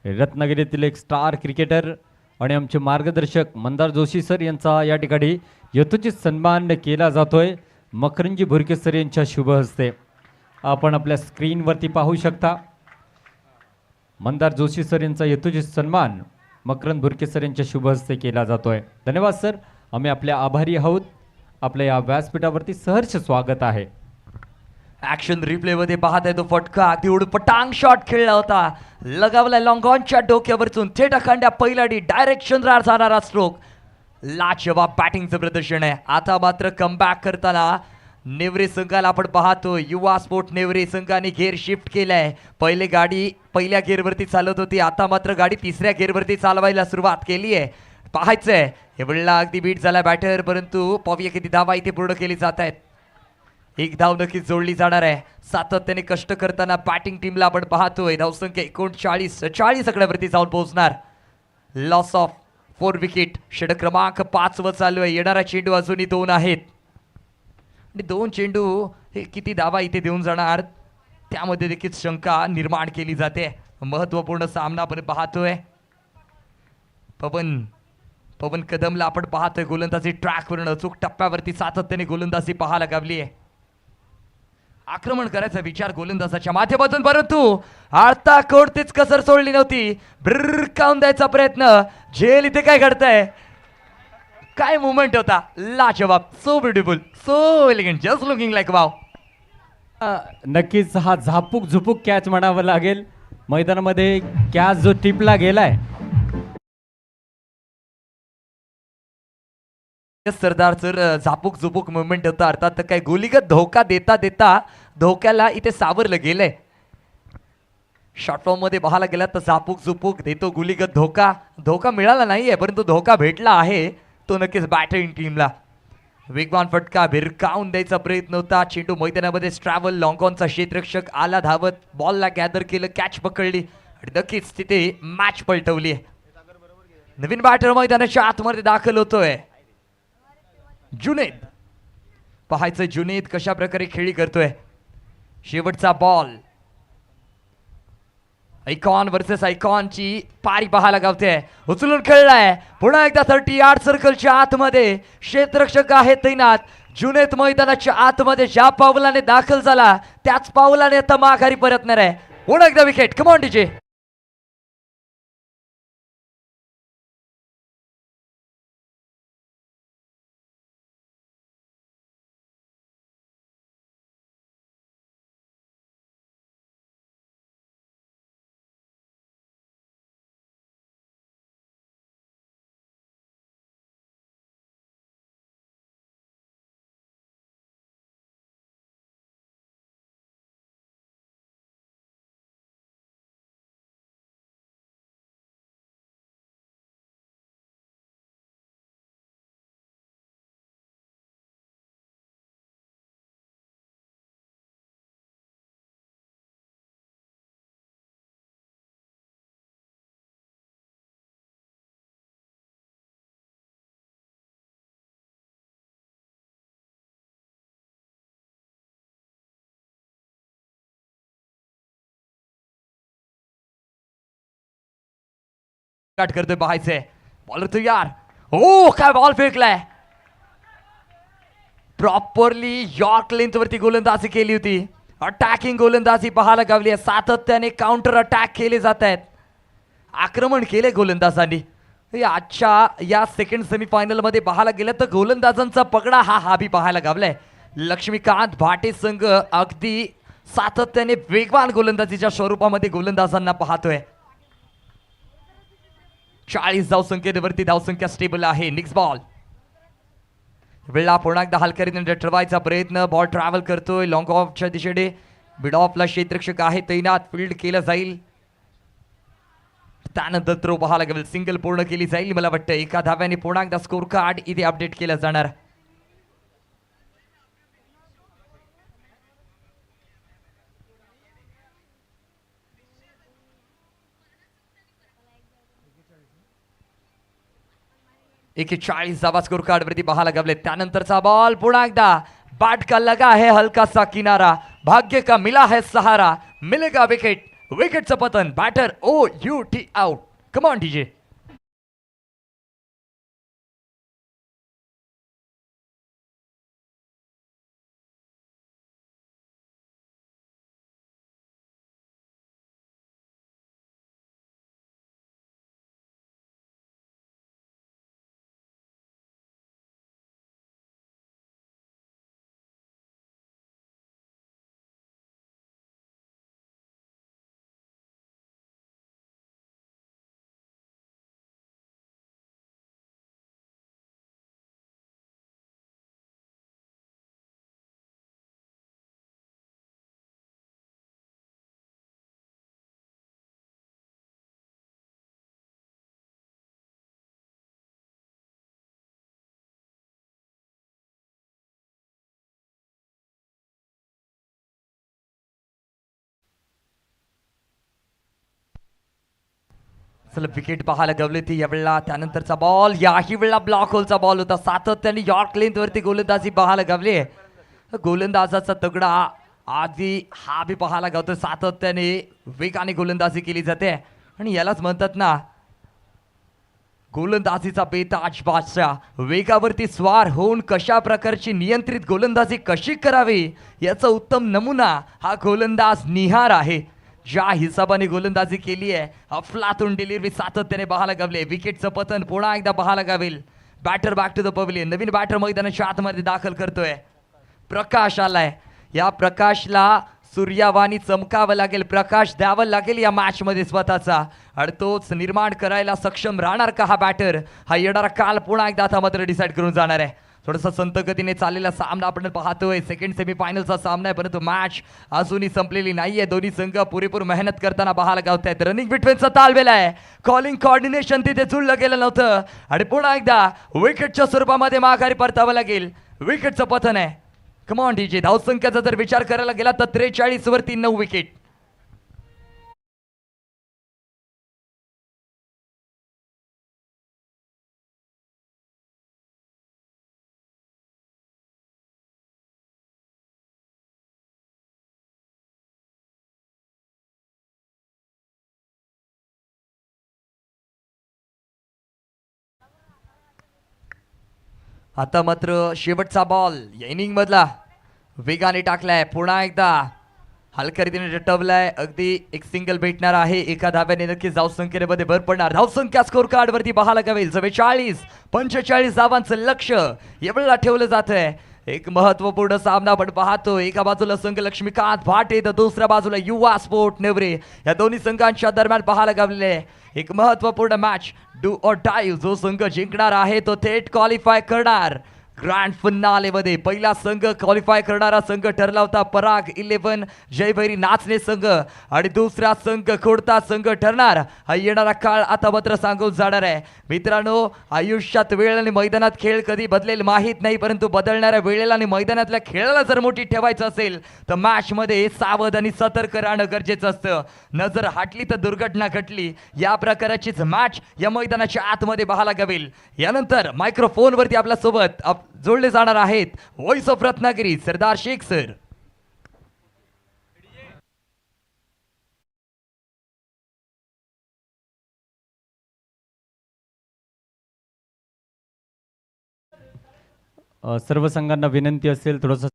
रत्नागिरीतील एक स्टार क्रिकेटर आणि आमचे मार्गदर्शक मंदार जोशी सर यांचा या ठिकाणी यथोचित सन्मान केला जातोय मकरंजी भुरके सर यांच्या शुभ हस्ते. आपण आपल्या स्क्रीनवरती पाहू शकता मंदार जोशी सर यांचा यथोचित सन्मान मकरंद भुरके सर यांच्या शुभ हस्ते केला जातोय. धन्यवाद सर. आम्ही आपल्या आभारी आहोत. आपल्या या व्यासपीठावरती सहर्ष स्वागत आहे. ऍक्शन रिप्ले मध्ये पाहत आहे तो फटका अगदी उडपटांग शॉट खेळला होता. लगावला लॉंगॉनच्या डोक्यावरतून थेट अखंड्या पहिला डी डायरेक्ट चंद्रार जाणारा स्ट्रोक. लाजवाब बॅटिंगचं प्रदर्शन आहे. आता मात्र कमबॅक करताना नेवरी संघाला आपण पाहतो युवा स्पोर्ट नेवरी संघाने गेअर शिफ्ट केलाय. पहिले गाडी पहिल्या गेअरवरती चालत होती आता मात्र गाडी 3ऱ्या गेअरवरती चालवायला सुरुवात केली आहे. पाहायचंय एवढा अगदी बीट झाला बॅटर परंतु पाहूया किती धावा इथे पूर्ण केली जात आहेत. एक धाव नक्कीच जोडली जाणार आहे. सातत्याने कष्ट करताना बॅटिंग टीमला आपण पाहतोय. धावसंख्या 39 आकड्यावरती जाऊन पोहोचणार. Loss of 4 wicket. षटक क्रमांक 5 वर चालू आहे. येणारा चेंडू अजूनही 2 आहेत आणि 2 चेंडू हे किती धावा इथे देऊन जाणार त्यामध्ये देखील शंका निर्माण केली जाते. महत्वपूर्ण सामना आपण पाहतोय. पवन कदमला आपण पाहतोय गोलंदाजी ट्रॅकवरून अचूक टप्प्यावरती सातत्याने गोलंदाजी पाहायला गावली आहे. आक्रमण करायचा विचार गोलंदाजाच्या माध्यमातून, परंतु आता कोणतीच कसर सोडली नव्हती. ब्रिरकावून द्यायचा प्रयत्न. झेल इथे काय घडतंय, काय मुवमेंट होता, लाजवाब. So beautiful, so elegant, just looking like wow. नक्कीच हा झापूक झुपूक कॅच म्हणावं लागेल. मैदानामध्ये कॅच जो टिपला गेलाय, सरदार सर, झापूक झुपूक मुवमेंट होता. अर्थात काय गोलीगत धोका देता देता धोक्याला इथे सावरलं गेलंय. शॉर्ट फॉर्म मध्ये पाहायला गेला तर झापूक झुपूक देतो गुलीगत धोका. धोका मिळाला नाहीये परंतु धोका भेटला आहे तो नक्कीच बॅटिंग टीमला. वेगवान फटका भिरकावून द्यायचा प्रयत्न होता. चेंडू मैदानामध्ये ट्रॅव्हल. लॉंगॉनचा क्षेत्ररक्षक आला धावत, बॉलला गॅदर केलं, कॅच पकडली आणि नक्कीच तिथे मॅच पलटवली. नवीन बॅटर मैदानाच्या आतमध्ये दाखल होतोय. जुनेद, पाहायचं जुनेद कशा प्रकारे खेळी करतोय. शेवटचा बॉल. आयकॉन वर्सेस आयकॉनची पारी पाहायला गावते. उचलून खेळलाय पुन्हा एकदा 30 यार्ड सर्कलच्या आतमध्ये. क्षेत्ररक्षक आहे तैनात. जुनेद मैदानाच्या आतमध्ये ज्या पावलाने दाखल झाला त्याच पावलाने आता माघारी परतणार आहे. पुन्हा एकदा wicket. Come on DJ. Cut करतोय पाहायचंय. बॉलर तो यार, ओ काय बॉल फेकलाय. प्रॉपरली यॉर्क लेंथ वरती गोलंदाजी केली होती. अटॅकिंग गोलंदाजी पाहायला गावली आहे. सातत्याने काउंटर अटॅक केले जात आहेत. आक्रमण केले गोलंदाजांनी. आजच्या या सेकंड सेमीफायनल मध्ये पाहायला गेलं तर गोलंदाजांचा पगडा हा बी पाहायला गावलाय. लक्ष्मीकांत भाटे संघ अगदी सातत्याने वेगवान गोलंदाजीच्या स्वरूपामध्ये गोलंदाजांना पाहतोय. 40 धावसंख्येवरती धावसंख्या स्टेबल आहे. निक्स बॉल. वेळा पुन्हा एकदा हलकरीने ठरवायचा प्रयत्न. बॉल ट्रॅव्हल करतोय लॉंग ऑफच्या दिशेने. मिड ऑफला क्षेत्ररक्षक आहे तैनात. फील्ड केलं जाईल. त्यानंतर थ्रो पाहायला गेल. सिंगल पूर्ण केली जाईल. मला वाटतं एका धाव्याने पुन्हा एकदा स्कोर कार्ड इथे अपडेट केलं जाणार. एक 40 धावा स्कोर कार्ड वरती पाहायला गावले. त्यानंतरचा बॉल पुन्हा एकदा बाट का लगा है हल्का सा किनारा. भाग्य का मिला है सहारा. मिलेगा विकेट. विकेटचं पतन. Batter OUT out. Come on DJ. चला विकेट पाहायला गवली ती यावेळेला. त्यानंतरचा बॉल याही वेळेला ब्लॉक होलचा बॉल होता. सातत्याने यॉर्क लेंथ वरती गोलंदाजी पाहायला गवली. गोलंदाजाचा तगडा आधी हा बी पाहायला गावतो. सातत्याने वेगाने गोलंदाजी केली जाते आणि यालाच म्हणतात ना गोलंदाजीचा बेताज बादशाह. वेगावरती स्वार होऊन कशा प्रकारची नियंत्रित गोलंदाजी कशी करावी याचा उत्तम नमुना हा गोलंदाज निहार आहे. ज्या हिसाबाने गोलंदाजी केली आहे अफलातून डिलिव्हरी सातत्याने पाहायला गावले. विकेटचं पतन पुन्हा एकदा पाहायला गावेल. Batter back to the pavilion. नवीन बॅटर मैदानाच्या आतमध्ये दाखल करतोय. प्रकाश आलाय. या प्रकाशला सूर्यावानी चमकावं लागेल. प्रकाश द्यावं लागेल या मॅच मध्ये स्वतःचा आणि तोच निर्माण करायला सक्षम राहणार का हा बॅटर. हा येणारा काल पुन्हा एकदा आता मात्र डिसाईड करून जाणार आहे. थोडंसं संत गतीने चाललेला सामना आपण पाहतोय. सेकंड सेमीफायनलचा सामना आहे परंतु मॅच अजूनही संपलेली नाहीये. दोन्ही संघ पुरेपूर मेहनत करताना पाहायला गावत आहेत. रनिंग बिटवीनचा तालमेल आहे. कॉलिंग कॉर्डिनेशन तिथे जुळलं गेलं नव्हतं आणि पुन्हा एकदा विकेटच्या स्वरूपामध्ये माघारी परतावं लागेल. विकेटचं पतन आहे. Come on DJ. धावसंख्येचा जर विचार करायला गेला तर 43 वरती 9 विकेट. आता मात्र शेवटचा बॉल या इनिंग मधला वेगाने टाकलाय. पुन्हा एकदा हलक्या रीतीने रटवलाय. अगदी एक सिंगल भेटणार आहे. एका धाव्याने नक्कीच धावसंख्येमध्ये भर पडणार. धावसंख्या स्कोर कार्ड वरती पाहायला गावेल. 44-45 धावांचं लक्ष यावेळेला ठेवलं जात आहे. एक महत्वपूर्ण सामना आपण पाहतो. एका बाजूला संघ लक्ष्मीकांत भाटे तर दुसऱ्या बाजूला युवा स्पोर्ट नेवरे. या दोन्ही संघांच्या दरम्यान पाहायला गावलेले एक महत्वपूर्ण मॅच. Do or die. जो संघ जिंकणार आहे तो थेट क्वालिफाय करणार ग्रँड फिनाले मध्ये. पहिला संघ क्वालिफाय करणारा संघ ठरला होता पराग 11 जयभैरी नाचणे संघ आणि दुसरा संघ खोडता संघ ठरणार. हा येणारा काळ आता मात्र सांगून जाणार आहे. मित्रांनो आयुष्यात वेळ आणि मैदानात खेळ कधी बदलेल माहीत नाही परंतु बदलणाऱ्या वेळेला आणि मैदानातल्या खेळाला जर मोठी ठेवायचं असेल तर मॅच मध्ये सावध आणि सतर्क राहणं गरजेचं असतं. नजर हटली तर दुर्घटना घडली. या प्रकाराचीच मॅच या मैदानाच्या आतमध्ये पाहायला गावेल. यानंतर मायक्रोफोन वरती आपल्या सोबत जोडले जाणार आहेत voice of Ratnagiri Sardar Shaikh sir. सर्व संघांना विनंती असेल थोडंसं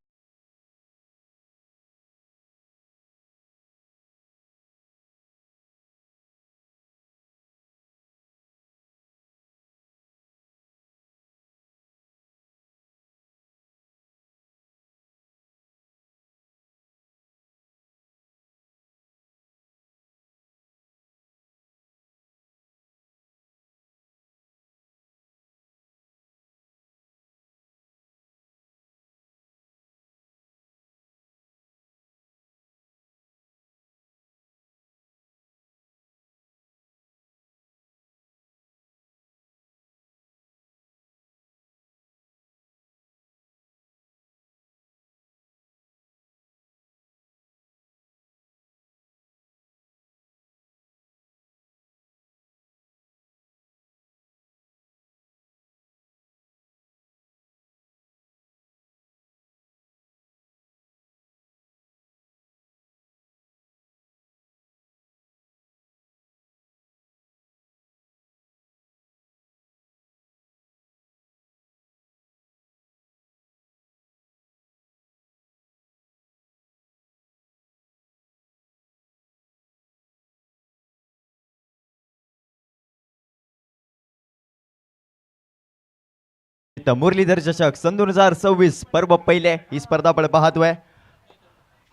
मुरलीधर चषक सन 2026 पर्व पहिले ही स्पर्धा आपण पाहतोय.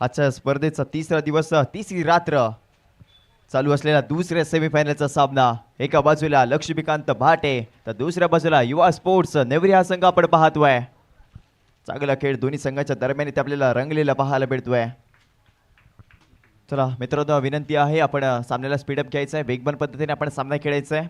आजच्या स्पर्धेचा तिसरा दिवस तिसरी रात्र चालू असलेला दुसऱ्या सेमीफायनलचा सामना. एका बाजूला लक्ष्मीकांत भाटे तर दुसऱ्या बाजूला युवा स्पोर्ट्स नेवरी हा संघ आपण पाहतोय. चांगला खेळ दोन्ही संघाच्या दरम्यान इथे आपल्याला रंगलेला पाहायला मिळतोय. चला मित्रांनो विनंती आहे आपण सामन्याला स्पीडअप घ्यायचं आहे. वेगवान पद्धतीने आपण सामना खेळायचा आहे.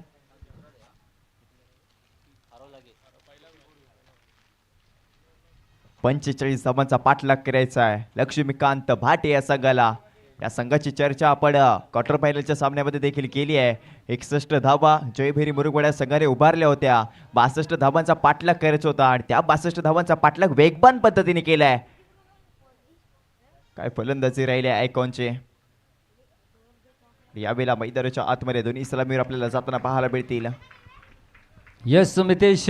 45 धावांचा पाठलाग करायचा आहे लक्ष्मीकांत भाटे या संघाला. या संघाची चर्चा आपण क्वार्टर फायनलच्या सामन्यामध्ये देखील केली आहे. 61 धावा जयभेरी मुरुगवाडा संघाने उभारल्या होत्या. 62 धावांचा पाठलाग करायचा होता आणि त्या 62 धावांचा पाठलाग वेगवान पद्धतीने केलाय. काय फलंदाजी राहिले आयकॉनचे. यावेळेला मैदानाच्या आतमध्ये दोन्ही सलामीवर आपल्याला जाताना पाहायला मिळतील. यस मितेश,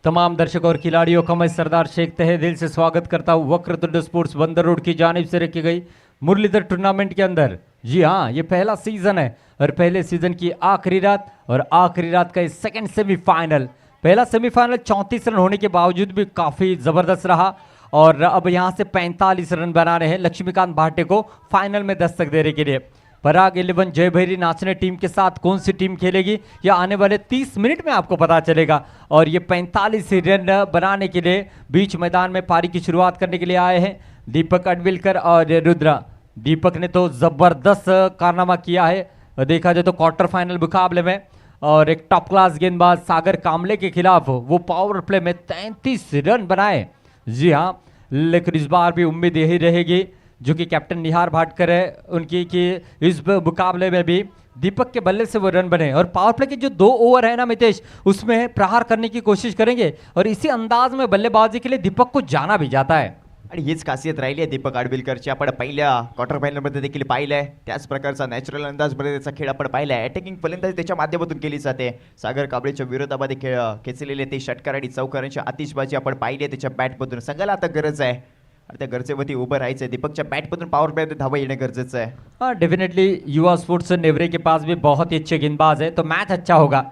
तमाम दर्शकों और खिलाड़ियों का मैं सरदार शेख तहे दिल से स्वागत करता हूँ वक्रतुंड स्पोर्ट्स बंदर रोड की जानिब से रखी गई मुरलीधर टूर्नामेंट के अंदर। जी हाँ, ये पहला सीजन है और पहले सीजन की आखिरी रात और आखिरी रात का ये सेकंड सेमीफाइनल। पहला सेमीफाइनल 34 रन होने के बावजूद भी काफ़ी ज़बरदस्त रहा और अब यहाँ से 45 रन बना रहे हैं लक्ष्मीकांत भाटे को फाइनल में दस्तक देने के लिए। पराग 11 जयभैरी नाचने टीम के साथ कौन सी टीम खेलेगी या आने वाले 30 मिनट में आपको पता चलेगा। और ये 45 रन बनाने के लिए बीच मैदान में पारी की शुरुआत करने के लिए आए हैं दीपक अडविलकर और रुद्रा। दीपक ने तो ज़बरदस्त कारनामा किया है देखा जाए तो क्वार्टर फाइनल मुकाबले में, और एक टॉप क्लास गेंदबाज सागर कामले के खिलाफ वो पावर प्ले में 33 रन बनाए। जी हाँ, लेकिन इस बार भी उम्मीद यही रहेगी जो कि कैप्टन निहार भाटकर है उनकी कि इस मुकाबले में भी दीपक के बल्ले से वो रन बने और पावर प्ले के जो 2 ओवर है ना मितेश, उसमें प्रहार करने की कोशिश करेंगे और इसी अंदाज में बल्लेबाजी के लिए दीपक को जाना भी जाता है। आणि हीच खासियत राहिली आहे दीपक आडबिलकरची. आपण पहिल्या क्वार्टर फायनलमध्ये देखील पाहिलंय त्याच प्रकारचा नॅचरल अंदाजमध्ये त्याचा खेळ आपण पाहिलाय. अटॅकिंग फलंदाजी त्याच्या माध्यमातून केली जाते. सागर कांबळेच्या विरोधामध्ये खेचलेले ते षटकार आणि चौकारांची आतिषबाजी आपण पाहिली आहे त्याच्या बॅटमधून. संघाला आता गरज आहे आणि त्या गरजेवरती उभं राहायचं आहे. दीपकच्या बॅटमधून पॉवर प्ले धावा येणं गरजेचं आहे. हाँ, डेफिनेटली युवा स्पोर्ट्स नेवरे के पास भी बहुत ही अच्छे गेंदबाज है तो मैच अच्छा होगा।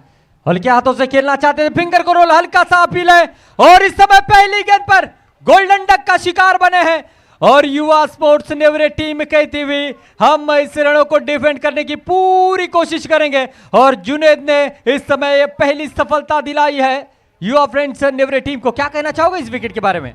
हल्के हाथों से खेलना चाहते हैं, फिंगर को रोल हल्का सा अपील है और इस समय पहली गेंद पर गोल्डन डक का शिकार बने हैं और युवा स्पोर्ट्स नेवरे टीम कहती हुई हम इस रनों को डिफेंड करने की पूरी कोशिश करेंगे और जुनेद ने इस समय पहली सफलता दिलाई है युवा फ्रेंड्स नेवरे टीम को। क्या कहना चाहोगे इस विकेट के बारे में?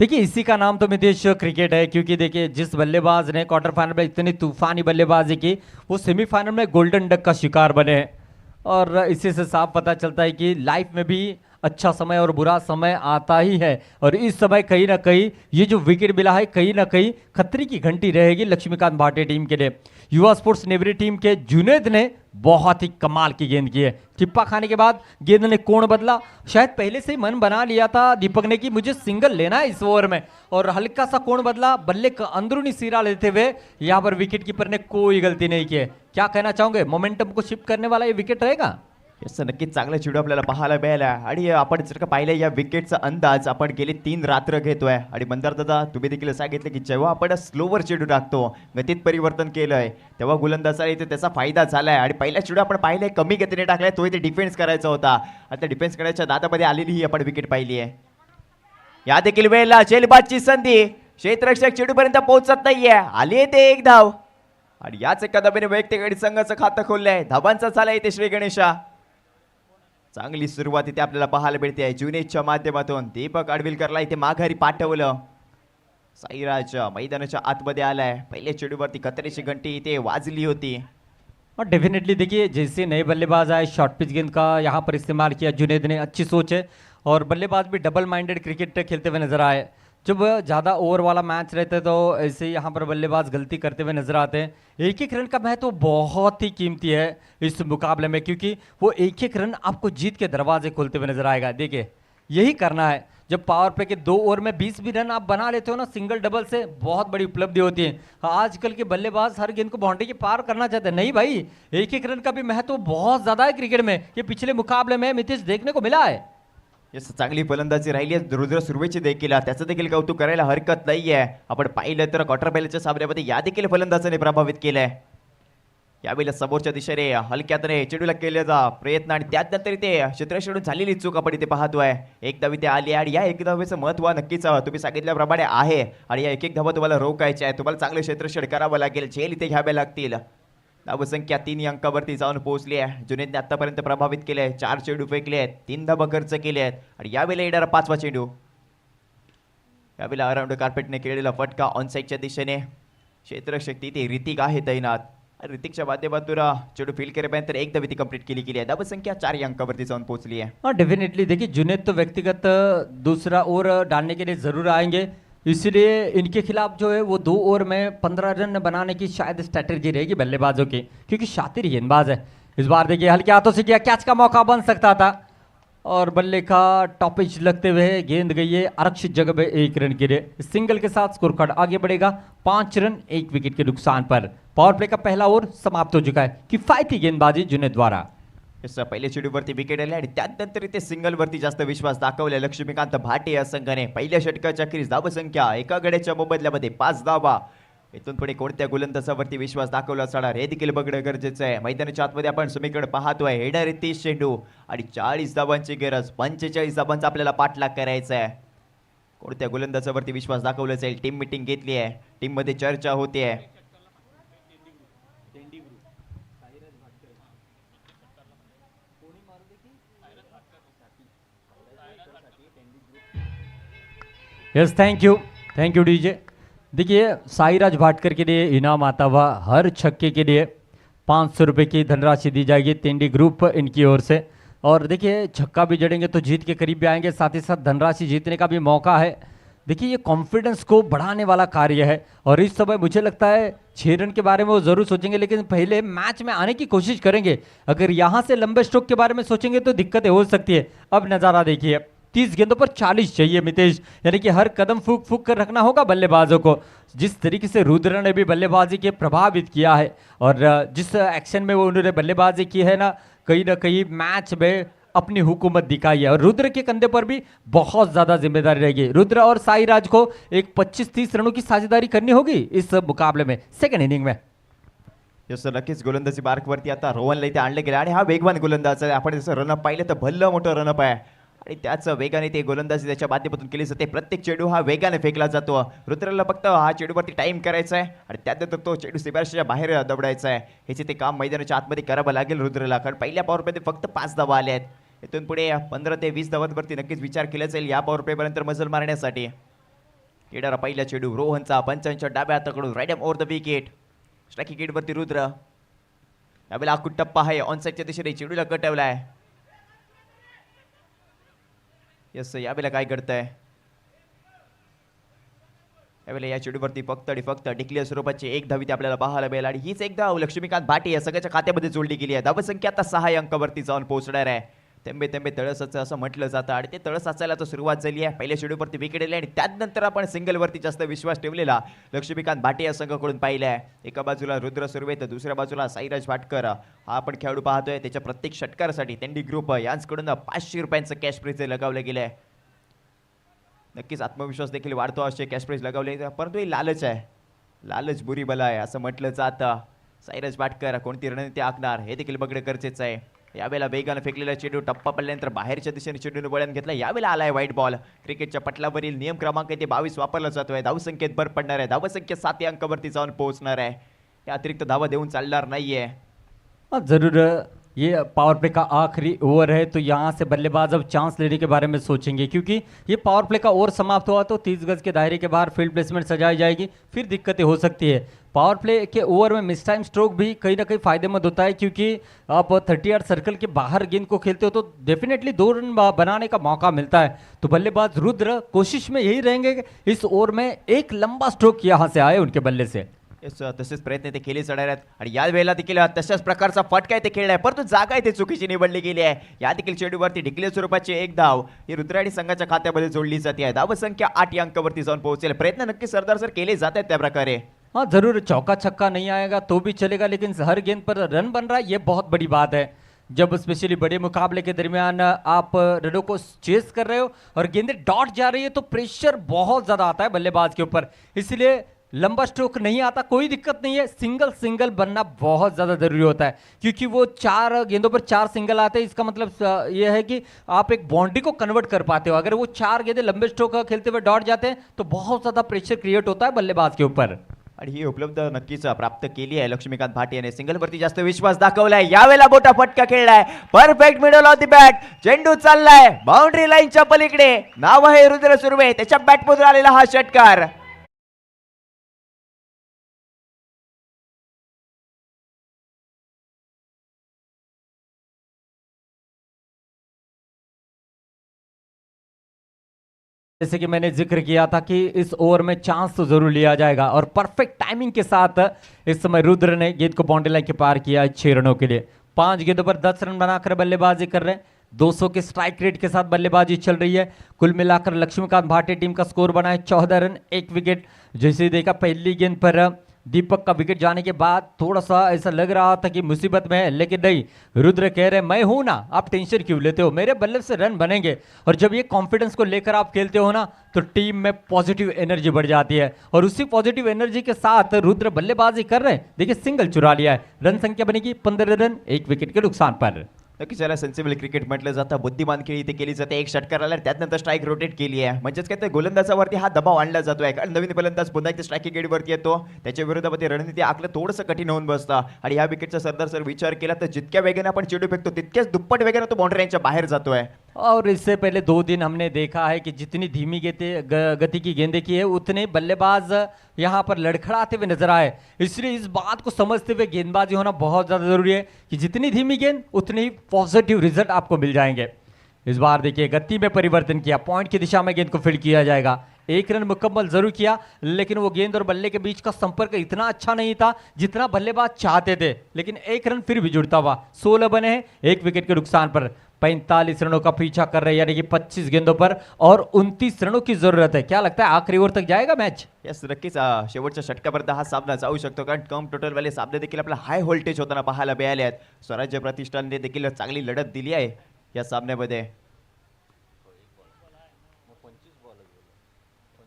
देखिए इसी का नाम तो मितेश क्रिकेट है, क्योंकि देखिए जिस बल्लेबाज ने क्वार्टर फाइनल में इतनी तूफानी बल्लेबाजी की वो सेमीफाइनल में गोल्डन डक का शिकार बने हैं। और इसी से साफ पता चलता है कि लाइफ में भी अच्छा समय और बुरा समय आता ही है और इस समय कहीं ना कहीं ये जो विकेट मिला है कहीं ना कहीं खतरे की घंटी रहेगी लक्ष्मीकांत भाटे टीम के लिए। युवा स्पोर्ट्स नेवरी टीम के जुनेद ने बहुत ही कमाल की गेंद की है। टिप्पा खाने के बाद गेंद ने कोण बदला, शायद पहले से ही मन बना लिया था दीपक ने कि मुझे सिंगल लेना है इस ओवर में, और हल्का सा कोण बदला, बल्ले का अंदरूनी सिरा लेते हुए यहाँ पर विकेट कीपर ने कोई गलती नहीं की है। क्या कहना चाहोगे, मोमेंटम को शिफ्ट करने वाला ये विकेट रहेगा? यस, नक्कीच चांगला चेंडू आपल्याला पाहायला मिळाला आणि आपण जर का पाहिलं या विकेटचा अंदाज आपण गेली 3 रात्र घेतोय आणि मंदार दादा तुम्ही देखील सांगितलं की जेव्हा आपण स्लोवर चेंडू टाकतो, गतीत परिवर्तन केलंय, तेव्हा गोलंदाजाला इथे त्याचा फायदा झालाय आणि पहिला चेंडू आपण पाहिलाय कमी गतीने टाकलाय, तो इथे डिफेन्स करायचा होता. आता डिफेन्स करायच्या दादामध्ये आलेली ही आपण विकेट पाहिली आहे. या देखील वेळेला झेलबादची संधी, क्षेत्ररक्षक चेंडूपर्यंत पोहोचत नाहीये, आली ते एक धाव आणि याच एका धावेने वैयक्तिक आणि संघाचं खातं खोललंय. धावांचा झालाय इथे श्री गणेशा. चांगली सुरुवात इथे आपल्याला पाहायला मिळते आहे जुनेदच्या माध्यमातून. दीपक आडविलकरला इथे माघारी पाठवलं. साईराज मैदानाच्या आतमध्ये आलाय. पहिल्या चेंडूवरती खतरेची घंटी इथे वाजली होती. और डेफिनेटली देखिए जैसे नए बल्लेबाज आए शॉर्ट पिच गेंद का यहाँ पर इस्तेमाल किया जुनेद ने, अच्छी सोच है और बल्लेबाज भी डबल माइंडेड क्रिकेट खेलते हुए नजर आए। जब ज़्यादा ओवर वाला मैच रहता है तो ऐसे यहाँ पर बल्लेबाज गलती करते हुए नजर आते हैं। एक एक रन का महत्व बहुत ही कीमती है इस मुकाबले में, क्योंकि वो एक एक रन आपको जीत के दरवाजे खोलते हुए नजर आएगा। देखिए यही करना है, जब पावर प्ले के 2 ओवर में 20 भी रन आप बना लेते हो ना सिंगल डबल से, बहुत बड़ी उपलब्धि होती है। आजकल के बल्लेबाज हर गेंद को बाउंड्री के पार करना चाहते हैं, नहीं भाई, एक एक रन का भी महत्व बहुत ज़्यादा है क्रिकेट में। ये पिछले मुकाबले में मितेश देखने को मिला है। यस, चांगली फलंदाजी राहिली आहे रुद्र सुर्वेची देखील, त्याचं देखील कौतुक करायला हरकत नाहीये. आपण पाहिलं तर क्वार्टर फायनलच्या सामन्यामध्ये या देखील फलंदाजाने प्रभावित केलंय. यावेळेला समोरच्या दिशेने हलक्यातने चेंडूला केलेला प्रयत्न आणि त्यानंतर इथे क्षेत्ररक्षण झालेली चूक आपण इथे पाहतोय. एक धाव इथे आली आणि या एक धावेचं महत्व नक्कीच तुम्ही सांगितल्याप्रमाणे आहे आणि या एक एक धावा तुम्हाला रोखायच्या आहे. तुम्हाला चांगलं क्षेत्ररक्षण करावं लागेल, झेल इथे घ्यावे लागतील. धावसंख्या 3 अंकावरती जाऊन पोहोचली आहे. जुनेदने आतापर्यंत प्रभावित केले आहे. 4 चेंडू फेकले आहेत, 3 धावा खर्च केले आहेत आणि यावेळेला येणारा 5वा चेंडू. यावेळेला अराउंड कार्पेटने केलेला फटका ऑनसाईडच्या दिशेने. क्षेत्ररक्षक तिथे ऋतिक आहे तैनात. ऋतिकच्या माध्यमातून चेंडू फील केल्यानंतर एक धाव ती कंप्लीट केली आहे. धावसंख्या 4 अंकावरती जाऊन पोहोचली आहे. हाँ डेफिनेटली देखिए जुनेद तो व्यक्तिगत दूसरा ओवर डालने के लिए ज़रूर आएंगे, इसलिए इनके खिलाफ जो है वो 2 ओवर में 15 रन बनाने की शायद स्ट्रैटेजी रहेगी बल्लेबाजों की, क्योंकि शातिर गेंदबाज है. इस बार देखिए हल्के हाथों से किया, कैच का मौका बन सकता था और बल्ले का टॉपिच लगते हुए गेंद गई है आरक्षित जगह पे 1 रन के लिए. सिंगल के साथ स्कोर कार्ड आगे बढ़ेगा 5 रन 1 विकेट के नुकसान पर. पावर प्ले का पहला ओवर समाप्त हो चुका है. किफायती गेंदबाजी जुनेद द्वारा. पहिल्या चेंडूवरती विकेट आले आणि त्यानंतर इथे सिंगलवरती जास्त विश्वास दाखवला लक्ष्मीकांत भाटे या संघाने. पहिल्या षटकाच्या अखेरीस धावसंख्या एका गड्याच्या मोबदल्यामध्ये 5 धावा. इथून पुढे कोणत्या गोलंदाजावरती विश्वास दाखवला असणार हे देखील बघणं गरजेचं आहे. मैदानाच्या आतमध्ये आपण समीकरण पाहतोय. येणारे 30 चेंडू आणि 40 धावांची गरज. 45 धावांचा आपल्याला पाठलाग करायचा आहे. कोणत्या गोलंदाजावरती विश्वास दाखवला जाईल. टीम मिटिंग घेतली आहे, टीम मध्ये चर्चा होते आहे. Yes thank you DJ. देखिए साईराज भाटकर के लिए इनाम आता हुआ हर छक्के के लिए 500 रुपये की धनराशि दी जाएगी तेंडी ग्रुप इनकी ओर से. और देखिए छक्का भी जड़ेंगे तो जीत के करीब भी आएंगे, साथ ही साथ धनराशि जीतने का भी मौका है. देखिए ये कॉन्फिडेंस को बढ़ाने वाला कार्य है और इस समय मुझे लगता है 6 रन के बारे में वो ज़रूर सोचेंगे, लेकिन पहले मैच में आने की कोशिश करेंगे. अगर यहाँ से लंबे स्ट्रोक के बारे में सोचेंगे तो दिक्कतें हो सकती है. अब नज़ारा देखिए 30 गेंदों पर 40 चाहिए मितेश, यानी कि हर कदम फूक फूक कर रखना होगा बल्लेबाजों को. जिस तरीके से रुद्र ने भी बल्लेबाजी के प्रभावित किया है और जिस एक्शन में वो उन्होंने बल्लेबाजी की है ना कहीं मैच में अपनी हुकूमत दिखाई है और रुद्र के कंधे पर भी बहुत ज़्यादा जिम्मेदारी रहेगी. रुद्र और साईराज को एक 25-30 रनों की साझेदारी करनी होगी इस मुकाबले में सेकंड इनिंग में. जसं नक्कीच गोलंदाजी मार्कवरती आता रोहनला इथे आणले गेले आणि हा वेगवान गोलंदाज आहे. आपण जसं रनअप पाहिलं तर भल्लं मोठं रनअप आहे आणि त्याच वेगाने ते गोलंदाजी त्याच्या माध्यमातून केली जाते. प्रत्येक चेंडू हा वेगाने फेकला जातो. रुद्रला फक्त हा चेंडूवरती टाइम करायचा आहे आणि त्यानंतर तो चेंडू सीमारेषेच्या बाहेर दबडायचा आहे. ह्याचे ते काम मैदानाच्या आतमध्ये करावं लागेल रुद्रला, कारण पहिल्या पॉवर प्लेमध्ये फक्त 5 धावा आल्या आहेत. इथून पुढे 15 ते 20 धावांवरती नक्कीच विचार केला जाईल या पॉवर प्लेपर्यंत मजल मारण्यासाठी. येणारा पहिला चेंडू रोहनचा पंचांच्या डाव्या हाताकडून right over the wicket. Striking गेटवरती रुद्र. यावेळेला हा टप्पा आहे ऑनसाईडच्या दिशेने चेंडूला कटवला आहे. यस यावेळेला काय घडतंय. यावेळेला या चेंडूवरती फक्त आणि फक्त डिक्लेअर स्वरूपाची 1 धाव इथे आपल्याला पाहायला मिळेल आणि हीच 1 धाव लक्ष्मीकांत भाटे या सगळ्याच्या खात्यामध्ये जोडली गेली आहे. धावसंख्या आता 6 अंकावरती जाऊन पोहोचणार आहे. तेंबे तेंबे तळसाचं असं म्हटलं जातं आणि ते तळस असायला तर सुरुवात झाली आहे. पहिल्या चेंडूवरती विकेट आली आणि त्यानंतर आपण सिंगलवरती जास्त विश्वास ठेवलेला लक्ष्मीकांत भाटे या संघाकडून पाहिलं आहे. एका बाजूला रुद्र सुर्वे तर दुसऱ्या बाजूला साईराज भाटकर हा आपण खेळाडू पाहतोय. त्याच्या प्रत्येक षटकारासाठी तेंडी ग्रुप यांच्याकडून 500 रुपयांचं कॅश प्राइज लगावलं गेलं आहे. नक्कीच आत्मविश्वास देखील वाढतो असे कॅश प्राइज लगावले, परंतु हे लालच आहे. लालच बुरी बला आहे असं म्हटलं जातं. साईराज भाटकर कोणती रणनीती आखणार हे देखील बघणं गरजेचं आहे. यावेळेला वेगानं फेकलेला चेंडू टप्पा पडल्यानंतर बाहेरच्या दिशेने चेंडूने वळण घेतला. यावेळेला आलाय व्हाईट बॉल. क्रिकेटच्या पटलावरील नियम क्रमांक 22 वापरला जातोय. धावसंख्येत भर पडणार आहे. धावसंख्या 7 अंकावरती जाऊन पोहोचणार आहे. या अतिरिक्त धावा देऊन चालणार नाहीये. जरूर ये पावर प्ले का आखिरी ओवर है तो यहाँ से बल्लेबाज अब चांस लेने के बारे में सोचेंगे, क्योंकि ये पावर प्ले का ओवर समाप्त हुआ तो 30 गज के दायरे के बाहर फील्ड प्लेसमेंट सजाई जाएगी, फिर दिक्कतें हो सकती है. पावर प्ले के ओवर में मिस टाइम स्ट्रोक भी कहीं ना कहीं फायदेमंद होता है, क्योंकि आप 30 यार्ड सर्कल के बाहर गेंद को खेलते हो तो डेफिनेटली 2 रन बनाने का मौका मिलता है. तो बल्लेबाज रुद्र कोशिश में यही रहेंगे कि इस ओवर में एक लंबा स्ट्रोक यहाँ से आए उनके बल्ले से. तसेच प्रयत्न ते केले जाणार आहेत आणि या वेळेला देखील तशाच प्रकारचा फटका ते खेळलाय, परंतु जागा आहे ते चुकीची निवडली गेली आहे. या देखील चेंडूवरती डिक्लेअर स्वरूपाची 1 धाव ही रुद्राणी संघाच्या खात्यामध्ये जोडली जाते आहे. धावसंख्या 8 अंकावरती जाऊन पोहोचेल. प्रयत्न नक्की सरदार सर केले जात आहेत त्या प्रकारे. हाँ जरूर, चौका छक्का नहीं आएगा तो भी चलेगा, लेकिन हर गेंद पर रन बन रहा है ये बहुत बड़ी बात है. जब स्पेशली बड़े मुकाबले के दरमियान आप रनों को चेस कर रहे हो और गेंदें डॉट जा रही है तो प्रेशर बहुत ज़्यादा आता है बल्लेबाज के ऊपर. इसलिए लंबा स्ट्रोक नहीं आता कोई दिक्कत नहीं है, सिंगल सिंगल बनना बहुत ज़्यादा ज़रूरी होता है, क्योंकि वो 4 गेंदों पर 4 सिंगल आते हैं. इसका मतलब ये है कि आप एक बाउंड्री को कन्वर्ट कर पाते हो. अगर वो 4 गेंदें लंबे स्ट्रोक खेलते हुए डॉट जाते हैं तो बहुत ज़्यादा प्रेशर क्रिएट होता है बल्लेबाज के ऊपर. आणि ही उपलब्ध नक्कीच प्राप्त केली आहे लक्ष्मीकांत भाटे याने. सिंगलवरती जास्त विश्वास दाखवलाय, यावेळेला मोठा फटका खेळलाय, perfect middle of the bat, चेंडू चाललाय बाउंड्री लाईनच्या पलीकडे. नाव आहे रुद्र सुर्वे, त्याच्या बॅटमधून आलेला हा षटकार. जैसे कि मैंने जिक्र किया था कि इस ओवर में चांस तो जरूर लिया जाएगा और परफेक्ट टाइमिंग के साथ इस समय रुद्र ने गेंद को बाउंड्री लाइन के पार किया 6 रनों के लिए। 5 गेंदों पर 10 रन बनाकर बल्लेबाजी कर रहे हैं। 200 के स्ट्राइक रेट के साथ बल्लेबाजी चल रही है। कुल मिलाकर लक्ष्मीकांत भाटे टीम का स्कोर बना है 14 रन 1 विकेट। जैसे ही देखा पहली गेंद पर दीपक का विकेट जाने के बाद थोड़ा सा ऐसा लग रहा था कि मुसीबत में है, लेकिन नहीं, रुद्र कह रहे मैं हूं ना, आप टेंशन क्यों लेते हो, मेरे बल्ले से रन बनेंगे। और जब ये कॉन्फिडेंस को लेकर आप खेलते हो ना तो टीम में पॉजिटिव एनर्जी बढ़ जाती है और उसी पॉजिटिव एनर्जी के साथ रुद्र बल्लेबाजी कर रहे हैं। देखिए सिंगल चुरा लिया है, रन संख्या बनेगी 15 रन 1 विकेट के नुकसान पर। नक्कीच याला सेन्सिबल क्रिकेट म्हटलं जातं, बुद्धिमान खेळी इथे केली जाते. एक षटकार आला त्यानंतर स्ट्राईक रोटेट केली आहे, म्हणजेच काय ते गोलंदाजावरती हा दबाव आणला जातोय. कारण नवीन गोलंदाज पुन्हा एकदा स्ट्राईकिंग गेटवरती येतो, त्याच्या विरोधामध्ये रणनीती आखलं थोडंसं कठीण होऊन बसतं. आणि ह्या विकेटचा सरदार सर विचार केला तर जितक्या वेगाने आपण चेंडू फेकतो तितक्याच दुप्पट वेगाने तो बाउंड्री लाईनच्या बाहेर जातोय. और इससे पहले 2 दिन हमने देखा है कि जितनी धीमी गति की गेंदें की है उतने बल्लेबाज यहाँ पर लड़खड़ाते हुए नजर आए। इसलिए इस बात को समझते हुए गेंदबाजी होना बहुत ज़्यादा ज़रूरी है कि जितनी धीमी गेंद उतने ही पॉजिटिव रिजल्ट आपको मिल जाएंगे। इस बार देखिए गति में परिवर्तन किया, पॉइंट की दिशा में गेंद को फील्ड किया जाएगा। 1 रन मुकम्मल जरूर किया, लेकिन वो गेंद और बल्ले के बीच का संपर्क इतना अच्छा नहीं था जितना बल्लेबाज चाहते थे, लेकिन 1 रन फिर भी जुड़ता हुआ। 16 बने हैं 1 विकेट के नुकसान पर। 45 रनों का पीछा कर रहे हैं, यानी कि 25 गेंदों पर और 29 रनों की जरूरत है। क्या लगता है आखिरी ओवर तक जाएगा मैच? यस, नक्कीच शेवटच्या षटकापर्यंत हा सामना जाऊ शकतो, कारण कम टोटल वाले सामने देखील आपल्याला हाय व्होल्टेज होताना पाहायला मिळाले आहेत. स्वराज्य प्रतिष्ठानने देखील चांगली लढत दिली आहे या सामन्यामध्ये.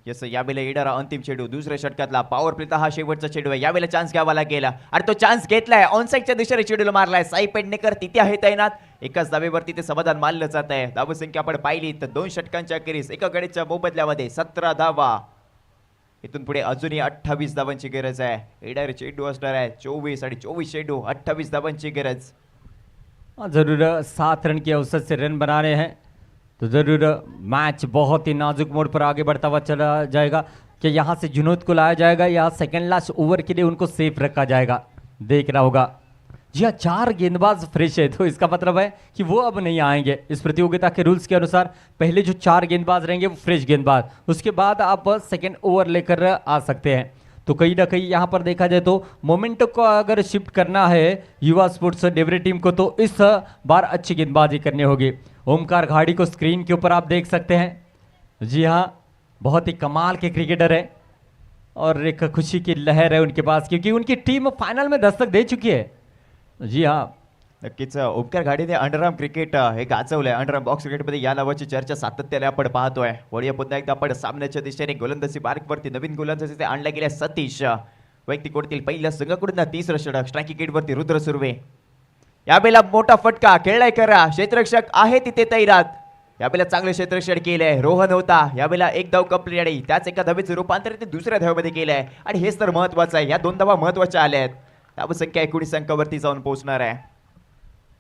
यस, यावेळेला येणारा अंतिम चेंडू दुसऱ्या षटकातला पॉवर प्लेचा हा शेवटचा चेंडू आहे. यावेळेला चान्स घ्यावा लागेल आणि तो चान्स घेतलाय, ऑनसाइडच्या दिशेने चेंडूला मारलाय. साई पेडणेकर तिथे आहे तैनात. एकाच धावेवरती ते समाधान मानलं जात आहे. धावसंख्या आपण पाहिली तर 2 षटकांच्या अखेरीस एका गडीच्या मोबदल्यामध्ये 17 धावा. इथून पुढे अजूनही 28 धावांची गरज आहे. येणारे चेंडू असणार आहे 24 आणि 24 चेंडू 28 धावांची गरज. जरूर 7 रन की औसत से रन बनाने हैं तो ज़रूर मैच बहुत ही नाजुक मोड़ पर आगे बढ़ता हुआ चला जाएगा। कि यहाँ से जुनूद को लाया जाएगा या सेकंड लास्ट ओवर के लिए उनको सेफ रखा जाएगा, देखना होगा। जी हाँ, 4 गेंदबाज फ्रेश है, तो इसका मतलब है कि वो अब नहीं आएंगे। इस प्रतियोगिता के रूल्स के अनुसार पहले जो 4 गेंदबाज रहेंगे वो फ्रेश गेंदबाज, उसके बाद आप सेकेंड ओवर लेकर आ सकते हैं। तो कहीं ना कहीं यहाँ पर देखा जाए तो मोमेंटो को अगर शिफ्ट करना है युवा स्पोर्ट्स डेवरी टीम को, तो इस बार अच्छी गेंदबाजी करनी होगी। ओमकार घाड़ी को स्क्रीन के ऊपर आप देख सकते हैं। जी हाँ, बहुत ही कमाल के क्रिकेटर है और एक खुशी की लहर है उनके पास, क्योंकि उनकी टीम फाइनल में दस्तक दे चुकी है। जी हाँ, नक्कीच ओमकार घाडीने अंडरआर्म क्रिकेट हे गाजवलंय. अंडरआर्म बॉक्स क्रिकेटमध्ये या नावाची चर्चा सातत्याने आपण पाहतोय. वळूया पुन्हा एकदा आपण सामन्याच्या दिशेने गोलंदाजी मार्कवरती नवीन गोलंदाज तिथे आणला गेला सतीश. वैयक्तिक कोणतील पहिल्या संघाकडून 30 षटक. स्ट्राईकिंग गेटवरती रुद्र सुर्वे. यावेळेला मोठा फटका खेळलाय करा, क्षेत्ररक्षक आहे तिथे तैनात. यावेळेला चांगले क्षेत्ररक्षण केलंय, रोहन होता. यावेळेला 1 धाव कंप्लीट आणि त्याच एका धावेचं रूपांतर ते दुसऱ्या धावेमध्ये केलंय आणि हेच तर महत्वाचं आहे. या 2 धावा महत्वाच्या आल्या आहेत. धावसंख्या 19 अंकावरती जाऊन पोहोचणार आहे.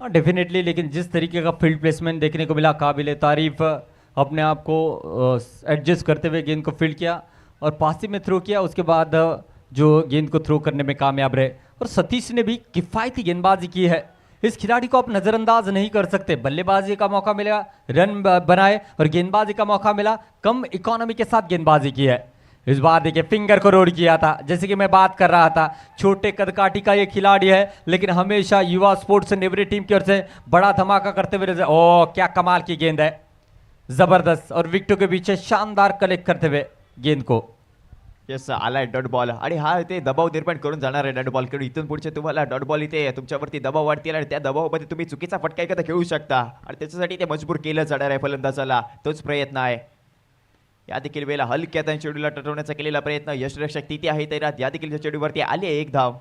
डेफिनेटली, लेकिन जिस तरीके का फील्ड प्लेसमेंट देखने को मिला, काबिल तारीफ। अपने आप को एडजस्ट करते हुए गेंद को फील्ड किया और पासी में थ्रो किया, उसके बाद जो गेंद को थ्रो करने में कामयाब रहे। और सतीश ने भी किफ़ायती गेंदबाजी की है। इस खिलाड़ी को आप नज़रअंदाज नहीं कर सकते। बल्लेबाजी का मौका मिला, रन बनाए, और गेंदबाजी का मौका मिला, कम इकोनॉमी के साथ गेंदबाजी की है। इस बार देखिए फिंगर को रोड किया था, जैसे कि मैं बात कर रहा था, छोटे कदकाठी का ये खिलाड़ी है, लेकिन हमेशा युवा स्पोर्ट्स नेवरी टीम की ओर से बड़ा धमाका करते हुए नजर। ओह, क्या कमाल की गेंद है, जबरदस्त, और विकेटों के पीछे शानदार कलेक्ट करते हुए गेंद को। येस, आलाय डॉट बॉल आणि हा इथे दबाव निर्माण करून जाणार आहे डॉट बॉल कडून. इथून पुढचे तुम्हाला डॉट बॉल इथे तुमच्यावरती दबाव वाढतील आणि त्या दबावामध्ये तुम्ही चुकीचा फटका एखादा खेळू शकता आणि त्याच्यासाठी ते मजबूर केलं जाणार आहे फलंदाजाला. तोच प्रयत्न आहे. या देखील वेळेला हलक्या त्या चेंडूला टटवण्याचा केलेला प्रयत्न. यशरक्षक तिथे आहे तैनात. या देखील चेंडूवरती आली 1 धाव.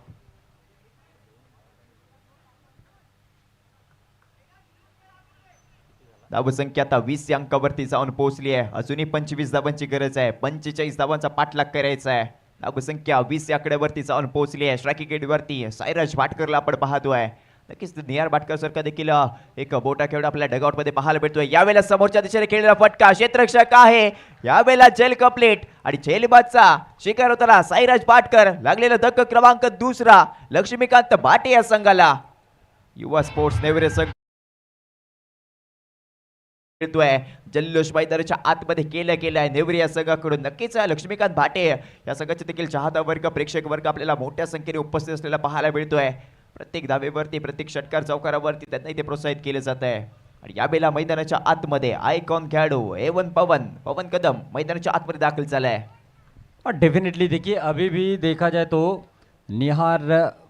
धावसंख्या आता 20 अंकावरती जाऊन पोहोचली आहे. अजूनही 25 धावांची गरज आहे. 45 धावांचा पाठलाग करायचा आहे. धावसंख्या 20 या आकड्यावरती जाऊन पोहोचली आहे. स्ट्रायकिंग गेटवरती साईराज भाटकरला आपण पाहतोय. नक्कीच निहार भाटकर सारखा देखील एक बोटा खेळ आपल्या डगआउट मध्ये पाहायला भेटतोय. यावेळेला समोरच्या दिशेने खेळलेला फटका क्षेत्ररक्षक आहे. यावेळेला झेल कंप्लीट आणि झेलबादचा शिकार होताना साईराज भाटकर. लागलेला धक्का क्रमांक 2 लक्ष्मीकांत भाटे या संघाला. युवा स्पोर्ट्स नेवरे संघ जल्लोष मैदानाच्या आतमध्ये केलं नेवरी या संघाकडून. नक्कीच लक्ष्मीकांत भाटे या संघाचे देखील चाहता वर्ग प्रेक्षक वर्ग आपल्याला मोठ्या संख्येने उपस्थित असलेला पाहायला मिळतोय. प्रत्येक धावेवरती प्रत्येक षटकार चौकारावरती त्यांना इथे प्रोत्साहित केले जात आहे. आणि यावेळेला मैदानाच्या आतमध्ये आयकॉन खेळाडू A1 पवन कदम मैदानाच्या आतमध्ये दाखल झालाय. और डेफिनेटली देखिए अभी भी देखा जाए तो निहार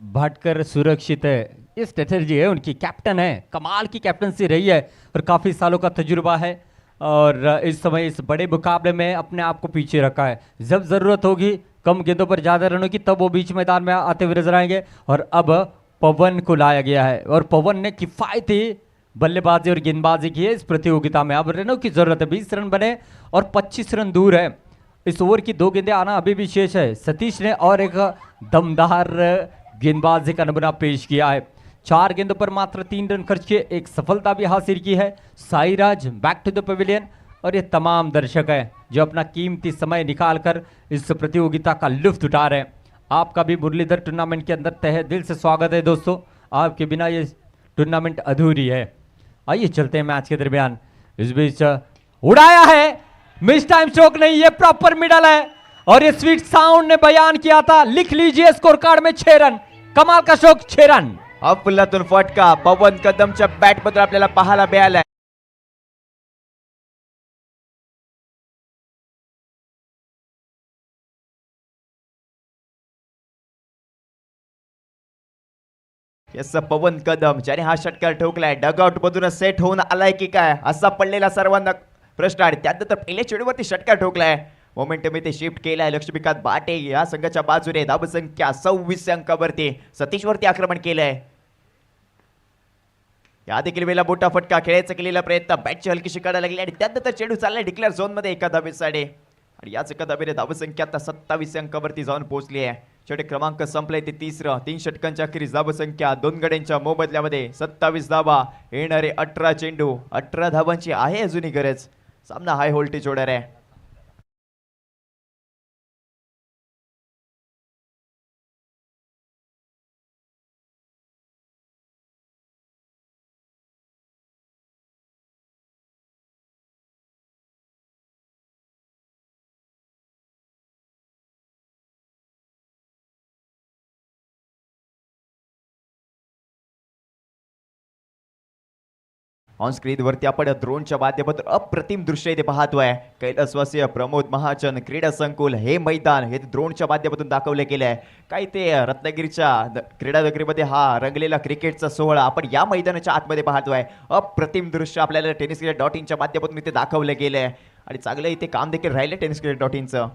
भाटकर सुरक्षित है. ये स्ट्रेटजी है उनकी, कैप्टन है, कमाल की कैप्टनसी रही है और काफ़ी सालों का तजुर्बा है और इस समय इस बड़े मुकाबले में अपने आप को पीछे रखा है. जब ज़रूरत होगी कम गेंदों पर ज़्यादा रनों की तब वो बीच मैदान में आते हुए नजर आएंगे. और अब पवन को लाया गया है और पवन ने किफ़ायती बल्लेबाजी और गेंदबाजी की है इस प्रतियोगिता में. अब रनों की ज़रूरत है. 20 रन बने और 25 रन दूर है. इस ओवर की 2 गेंदें आना अभी भी शेष है. सतीश ने और एक दमदार गेंदबाजी का नमूना पेश किया है. 4 गेंदों पर मात्र 3 रन खर्च किए, एक सफलता भी हासिल की है. Sairaj back to the pavilion और ये तमाम दर्शक हैं जो अपना कीमती समय निकालकर इस प्रतियोगिता का लुत्फ उठा रहे हैं. आपका भी मुरलीधर टूर्नामेंट के अंदर तहे दिल से स्वागत है दोस्तों. आपके बिना ये टूर्नामेंट अधूरी है. आइए चलते हैं मैच के दरमियान. इस बीच उड़ाया है, मिस टाइम स्ट्रोक नहीं, ये प्रॉपर मिडल है और ये स्वीट साउंड ने बयान किया था. लिख लीजिए स्कोर कार्ड में 6 रन. कमाल का स्ट्रोक, 6 रन. अफलातून फटका पवन कदमच्या बॅट मध्ये आपल्याला पाहायला मिळालाय. यस पवन कदम ज्याने हा षटकार ठोकलाय. डगआउट मधून सेट होऊन आलाय की काय असा पडलेला सर्वांना प्रश्न आहे. त्यानंतर पहिल्या चेंडूवरती षटकार ठोकलाय. मोमेंटम इथे शिफ्ट केलाय लक्ष्मीकांत भाटे या संघाच्या बाजूने. धावसंख्या 26 अंकावरती सतीशवरती आक्रमण केलंय. या देखील वेळेला मोठा फटका खेळायचा केलेला प्रयत्न बॅटची हलकीशी काढायला लागली आणि त्यानंतर चेंडू चाललाय डिक्लेअर झोन मध्ये एका धावेसाठी. आणि याच एका धावेने धावसंख्या आता 27 अंकावरती जाऊन पोहोचली आहे. शेवटी क्रमांक संपलाय ते 3 षटकांच्या अखेरीस धावसंख्या 2 गड्यांच्या मोबदल्यामध्ये 27 धावा. येणारे 18 चेंडू, 18 धावांची आहे अजूनही गरज. सामना हाय व्होल्टेज होणार आहे. ऑन स्क्रीन वरती आपण ड्रोनच्या माध्यमातून अप्रतिम दृश्य इथे पाहतोय. कैलासवासी प्रमोद महाजन क्रीडा संकुल हे मैदान हे ड्रोनच्या माध्यमातून दाखवले गेले आहे. काही ते रत्नागिरीच्या क्रीडा नगरीमध्ये हा रंगलेला क्रिकेटचा सोहळा आपण या मैदानाच्या आतमध्ये पाहतोय. अप्रतिम दृश्य आपल्याला टेनिस क्रिकेट .in च्या माध्यमातून इथे दाखवले गेले आहे आणि चांगलं इथे काम देखील राहिले टेनिस क्रिकेट .in चं.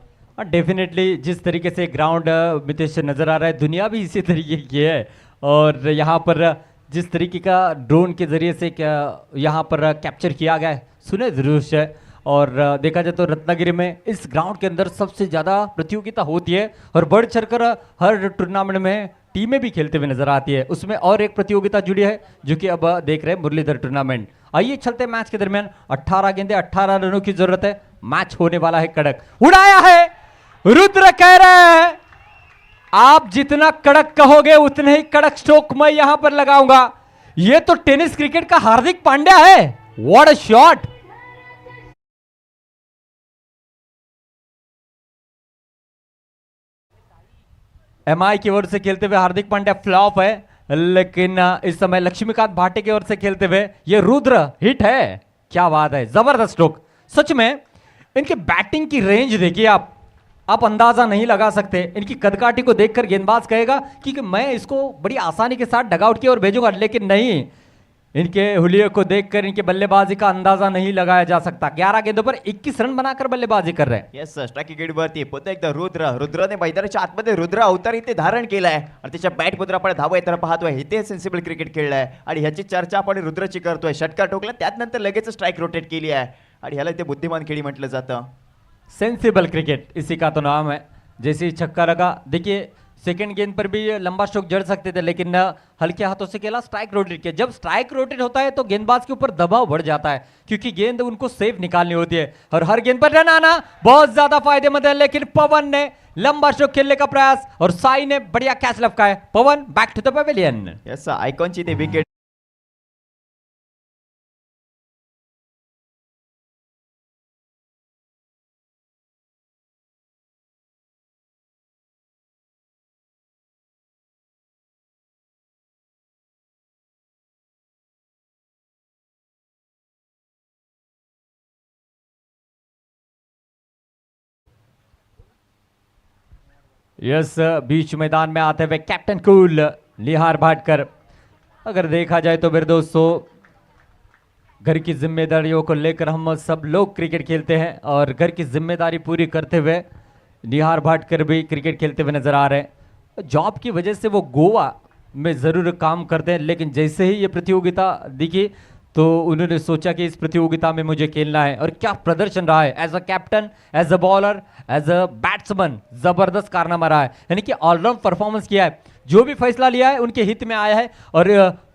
डेफिनेटली जिस तरीके से ग्राउंड मितेश नज़र आ रहा है दुनिया भी इसी तरीके की है और यहाँ पर जिस तरीके का ड्रोन के ज़रिए से क्या यहाँ पर कैप्चर किया गया है सुने दृश्य है. और देखा जाए तो रत्नागिरी में इस ग्राउंड के अंदर सबसे ज़्यादा प्रतियोगिता होती है और बढ़ चढ़कर हर टूर्नामेंट में टीमें भी खेलते हुए नजर आती है. उसमें और एक प्रतियोगिता जुड़ी है जो कि अब देख रहे हैं मुरलीधर टूर्नामेंट. आइए चलते मैच के दरमियान. 18 गेंदे 18 रनों की जरूरत है. मैच होने वाला है कड़क. उड़ाया है, रुद्र कह रहे हैं आप जितना कड़क कहोगे उतने ही कड़क स्ट्रोक मैं यहां पर लगाऊंगा. ये तो टेनिस क्रिकेट का हार्दिक पांड्या है. What a shot. एमआई की ओर से खेलते हुए हार्दिक पांड्या फ्लॉप है, लेकिन इस समय लक्ष्मीकांत भाटे की ओर से खेलते हुए ये रुद्र हिट है. क्या बात है, जबरदस्त स्ट्रोक. सच में इनके बैटिंग की रेंज देखिए आप अंदाजा नहीं लगा सकते. इनकी कदकाठी को देखकर गेंदबाज कहेगा कि मैं इसको बड़ी आसानी के साथ डगआउट की ओर भेजूंगा, लेकिन नहीं. इनके हुलिये को देखकर इनके बल्लेबाजी का अंदाजा नहीं लगाया जा सकता. 11 गेंदों पर 21 रन बनाकर बल्लेबाजी कर रहे हैं. येस स्ट्राइकिंग गेट वरती पुन्हा एकदा रुद्रने मैदानाच्या आतमध्ये रुद्र अवतार इथे धारण केलाय आणि त्याच्या बॅट मधून आपण धावा येताना पाहतोय. इथे सेन्सिबल क्रिकेट खेळलाय आणि ह्याची चर्चा आपण रुद्रची करतोय. षटकार ठोकला त्यानंतर लगेच स्ट्राइक रोटेट केली आहे आणि ह्याला इथे बुद्धिमान खेळी म्हटलं जातं. सेंसिबल क्रिकेट इसी का तो नाम है. जैसे ही छक्का लगा, देखिए सेकंड गेंद पर भी ये लंबा स्ट्रोक जड़ सकते थे, लेकिन हल्के हाथों से खेला, स्ट्राइक रोटेट किया। जब स्ट्राइक रोटेट होता है तो गेंदबाज के ऊपर दबाव बढ़ जाता है, क्योंकि गेंद उनको सेफ निकालनी होती है और हर गेंद पर रन आना बहुत ज्यादा फायदेमंद है। लेकिन पवन ने लंबा स्ट्रोक खेलने का प्रयास और साई ने बढ़िया कैच लपकाया। Pawan back to the pavilion. Yes आयकॉनची ते विकेट यस, बीच मैदान में आते हुए कैप्टन कूल निहार भाटकर। अगर देखा जाए तो मेरे दोस्तों, घर की जिम्मेदारियों को लेकर हम सब लोग क्रिकेट खेलते हैं और घर की जिम्मेदारी पूरी करते हुए निहार भाटकर भी क्रिकेट खेलते हुए नजर आ रहे हैं। जॉब की वजह से वो गोवा में ज़रूर काम करते हैं, लेकिन जैसे ही ये प्रतियोगिता दिखी तो उन्होंने सोचा कि इस प्रतियोगिता में मुझे खेलना है। और क्या प्रदर्शन रहा है as a captain, as a bowler, as a batsman, जबरदस्त कारनामा रहा है, यानी कि ऑलराउंड परफॉर्मेंस किया है। जो भी फैसला लिया है उनके हित में आया है। और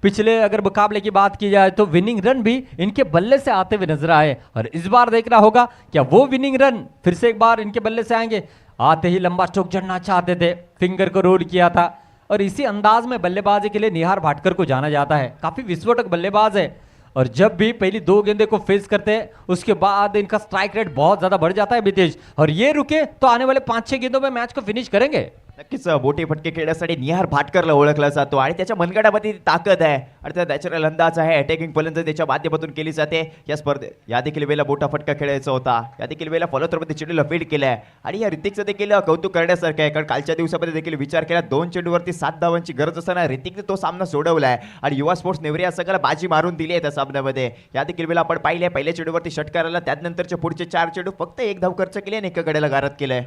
पिछले अगर मुकाबले की बात की जाए तो विनिंग रन भी इनके बल्ले से आते हुए नजर आए और इस बार देखना होगा क्या वो विनिंग रन फिर से एक बार इनके बल्ले से आएंगे। आते ही लंबा स्ट्रोक जड़ना चाहते थे, फिंगर को रोल किया था और इसी अंदाज में बल्लेबाजी के लिए निहार भाटकर को जाना जाता है। काफी विस्फोटक बल्लेबाज है और जब भी पहली दो गेंदे को फेस करते हैं उसके बाद इनका स्ट्राइक रेट बहुत ज्यादा बढ़ जाता है बितेश, और ये रुके तो आने वाले 5-6 गेंदों में मैच को फिनिश करेंगे। नक्कीच मोठे फटके खेळण्यासाठी निहार भाटकरला ओळखला जातो आणि त्याच्या मनगटामध्ये ती ताकद आहे आणि त्या नॅचरल अंदाज आहे, अटॅकिंग फलंदाजी त्याच्या माध्यमातून केली जाते या स्पर्धेत। या देखील वेळेला मोठा फटका खेळायचा होता, या देखील वेळेला फॉलोथ्रोमध्ये चेंडूला फीड केलाय आणि या ऋतिकचं देखील कौतुक करण्यासारखं आहे, कारण कालच्या दिवसामध्ये देखील विचार केला 2 चेंडूवरती 7 धावांची गरज असताना ऋतिकने तो सामना सोडवलाय आणि युवा स्पोर्ट्स नेवरे या संघाला बाजी मारून दिली आहे त्या सामन्यामध्ये। या देखील वेळेला आपण पाहिले पहिल्या चेंडूवरती षटकार आला, त्यानंतरचे पुढचे 4 चेंडू फक्त 1 धाव खर्च केले आणि एका गड्याला गारद केलंय।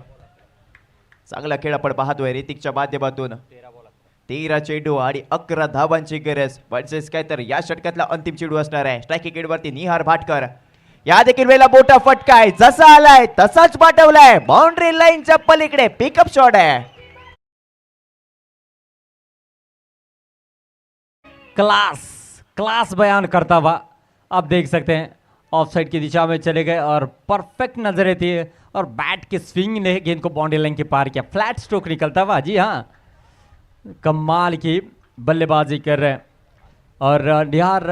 चांगला खेळ आपण पाहतोय ऋतिकच्या माध्यमातून। 13 चेंडू आणि 11 धावांची गरज म्हणजेच काय तर या षटकातला अंतिम चेंडू असणार आहे। स्ट्रायकिंग एंडवरती निहार भाटकर, या देखील वेळेला मोठा फटका आहे, जसा आलाय तसाच पाठवलाय बाउंड्री लाईनच्या पलीकडे, पिकअप शॉट आहे। क्लास क्लास बयान करता हुआ आप देख सकते हैं, ऑफसाइड की दिशा में चले गए और परफेक्ट नजर थी और बैट के स्विंग ने गेंद को बाउंड्री लाइन के पार किया, फ्लैट स्ट्रोक निकलता हुआ। जी हाँ, कमाल की बल्लेबाजी कर रहे हैं और निहार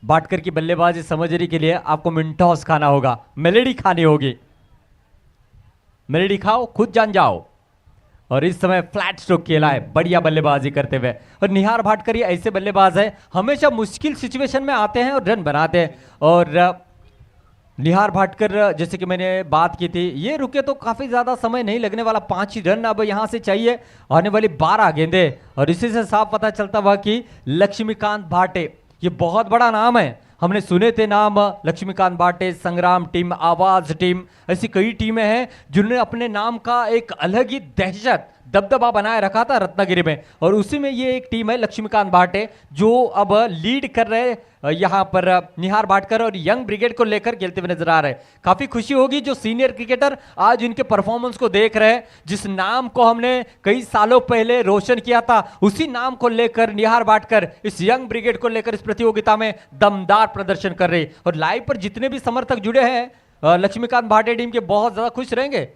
भाटकर की बल्लेबाजी समझने के लिए आपको मिंटॉस खाना होगा, मेलेडी खानी होगी। मेलेडी खाओ खुद जान जाओ। और इस समय फ्लैट स्ट्रोक खेला है बढ़िया बल्लेबाजी करते हुए। और निहार भाटकर ये ऐसे बल्लेबाज है हमेशा मुश्किल सिचुएशन में आते हैं और रन बनाते हैं। और निहार भाटकर जैसे कि मैंने बात की थी, ये रुके तो काफ़ी ज़्यादा समय नहीं लगने वाला, 5 ही रन अब यहाँ से चाहिए, आने वाली 12 गेंदे। और इसी से साफ पता चलता हुआ कि लक्ष्मीकांत भाटे ये बहुत बड़ा नाम है, हमने सुने थे नाम लक्ष्मीकांत भाटे, संग्राम टीम, आवाज टीम, ऐसी कई टीमें हैं जिन्होंने अपने नाम का एक अलग ही दहशत दबदबा बनाए रखा था रत्नागिरी में, और उसी में ये एक टीम है लक्ष्मीकांत भाटे जो अब लीड कर रहे यहाँ पर निहार भाटकर और यंग ब्रिगेड को लेकर खेलते हुए नजर आ रहे हैं। काफी खुशी होगी जो सीनियर क्रिकेटर आज इनके परफॉर्मेंस को देख रहे हैं, जिस नाम को हमने कई सालों पहले रोशन किया था उसी नाम को लेकर निहार भाटकर इस यंग ब्रिगेड को लेकर इस प्रतियोगिता में दमदार प्रदर्शन कर रहे। और लाइव पर जितने भी समर्थक जुड़े हैं लक्ष्मीकांत भाटे टीम के, बहुत ज्यादा खुश रहेंगे।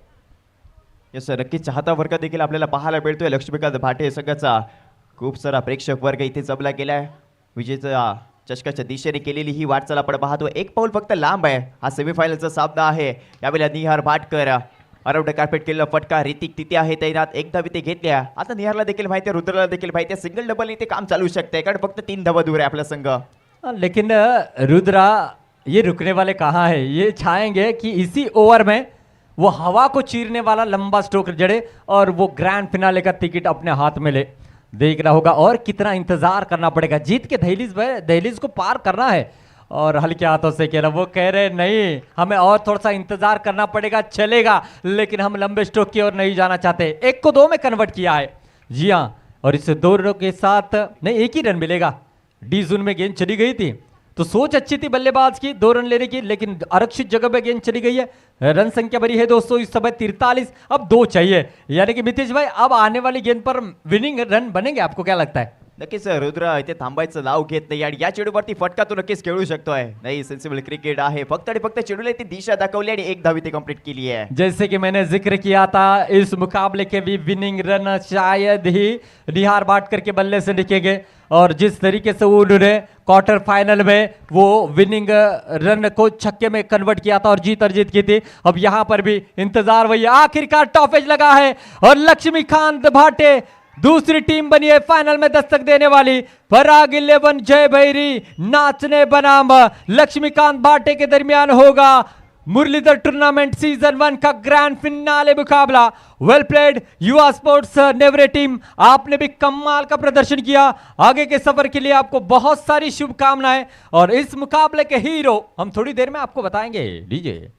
यस सर, नक्कीच चाहता वर्ग देखील आपल्याला पाहायला मिळतोय। लक्ष्मीकांत भाटे संघाचा खूप सारा प्रेक्षक वर्ग इथे जमला गेलाय। विजेचा चषकाच्या दिशेने केलेली ही वाटचाल आपण पाहतो, एक पाऊल फक्त लांब आहे। हा सेमीफायनलचा सामना आहे। यावेळेला निहार भाटकर अराउंड कार्पेट केलेला फटका, ऋतिक तिथे आहे तैनात, एक धाव इथे घेतल्या। आता निहारला देखील माहिती आहे, रुद्रला देखील माहिती आहे, सिंगल डबल इथे काम चालू शकते कारण फक्त 3 धावा दूर आहे आपला संघ। लेकिन रुद्रा ये रुकने वाले कहाँ है, ये चाहेंगे कि इसी ओवर में वो हवा को चीरने वाला लंबा स्ट्रोक जड़े और वो ग्रैंड फिनाले का टिकट अपने हाथ में ले। देखना होगा और कितना इंतजार करना पड़ेगा, जीत के दहलीज को पार करना है। और हल्के हाथों से कह रहा, वो कह रहे नहीं हमें और थोड़ा सा इंतजार करना पड़ेगा, चलेगा, लेकिन हम लंबे स्ट्रोक की ओर नहीं जाना चाहते। 1 को 2 में कन्वर्ट किया है। जी हाँ, और इस 2 रनों के साथ नहीं 1 ही रन मिलेगा। डी जोन में गेंद चली गई थी तो सोच अच्छी थी बल्लेबाज की 2 रन लेने की, लेकिन आरक्षित जगह पे गेंद चली गई है। रन संख्या बड़ी है दोस्तों इस समय 43, अब 2 चाहिए। यानी कि मितेश भाई अब आने वाली गेंद पर विनिंग रन बनेंगे, आपको क्या लगता है? नक्कीच रुद्र इथे थांबायचं नाव घेत नाही आणि या चेडूवरती फटका तो नक्कीच खेळू शकतोय. नाही सेन्सिबल क्रिकेट आहे, फक्त आणि फक्त चेडूला ती दिशा दाखवली आणि 1 धावी ते कंप्लीट केली आहे. जैसे कि मैंने जिक्र किया था इस मुकाबले के भी विनिंग रन शायद ही निहार बाटकर के बल्ले से दिखेंगे, और जिस तरीके से उन्होंने क्वार्टर फाइनल में वो विनिंग रन को छक्के में कन्वर्ट किया था और जीत अर्जित की थी, अब यहां पर भी इंतजार वही, आखिरकार टॉपेज लगा है और लक्ष्मीकांत भाटे दूसरी टीम बनी है फाइनल में दस्तक देने वाली। पराग 11 जय भैरी नाचने बनाम लक्ष्मीकांत भाटे के दरमियान होगा मुरलीधर टूर्नामेंट सीजन 1 का ग्रैंड फिनाले मुकाबला। वेल प्लेड युवा स्पोर्ट्स नेवरे टीम, आपने भी कमाल का प्रदर्शन किया। आगे के सफर के लिए आपको बहुत सारी शुभकामनाएं, और इस मुकाबले के हीरो हम थोड़ी देर में आपको बताएंगे। डीजे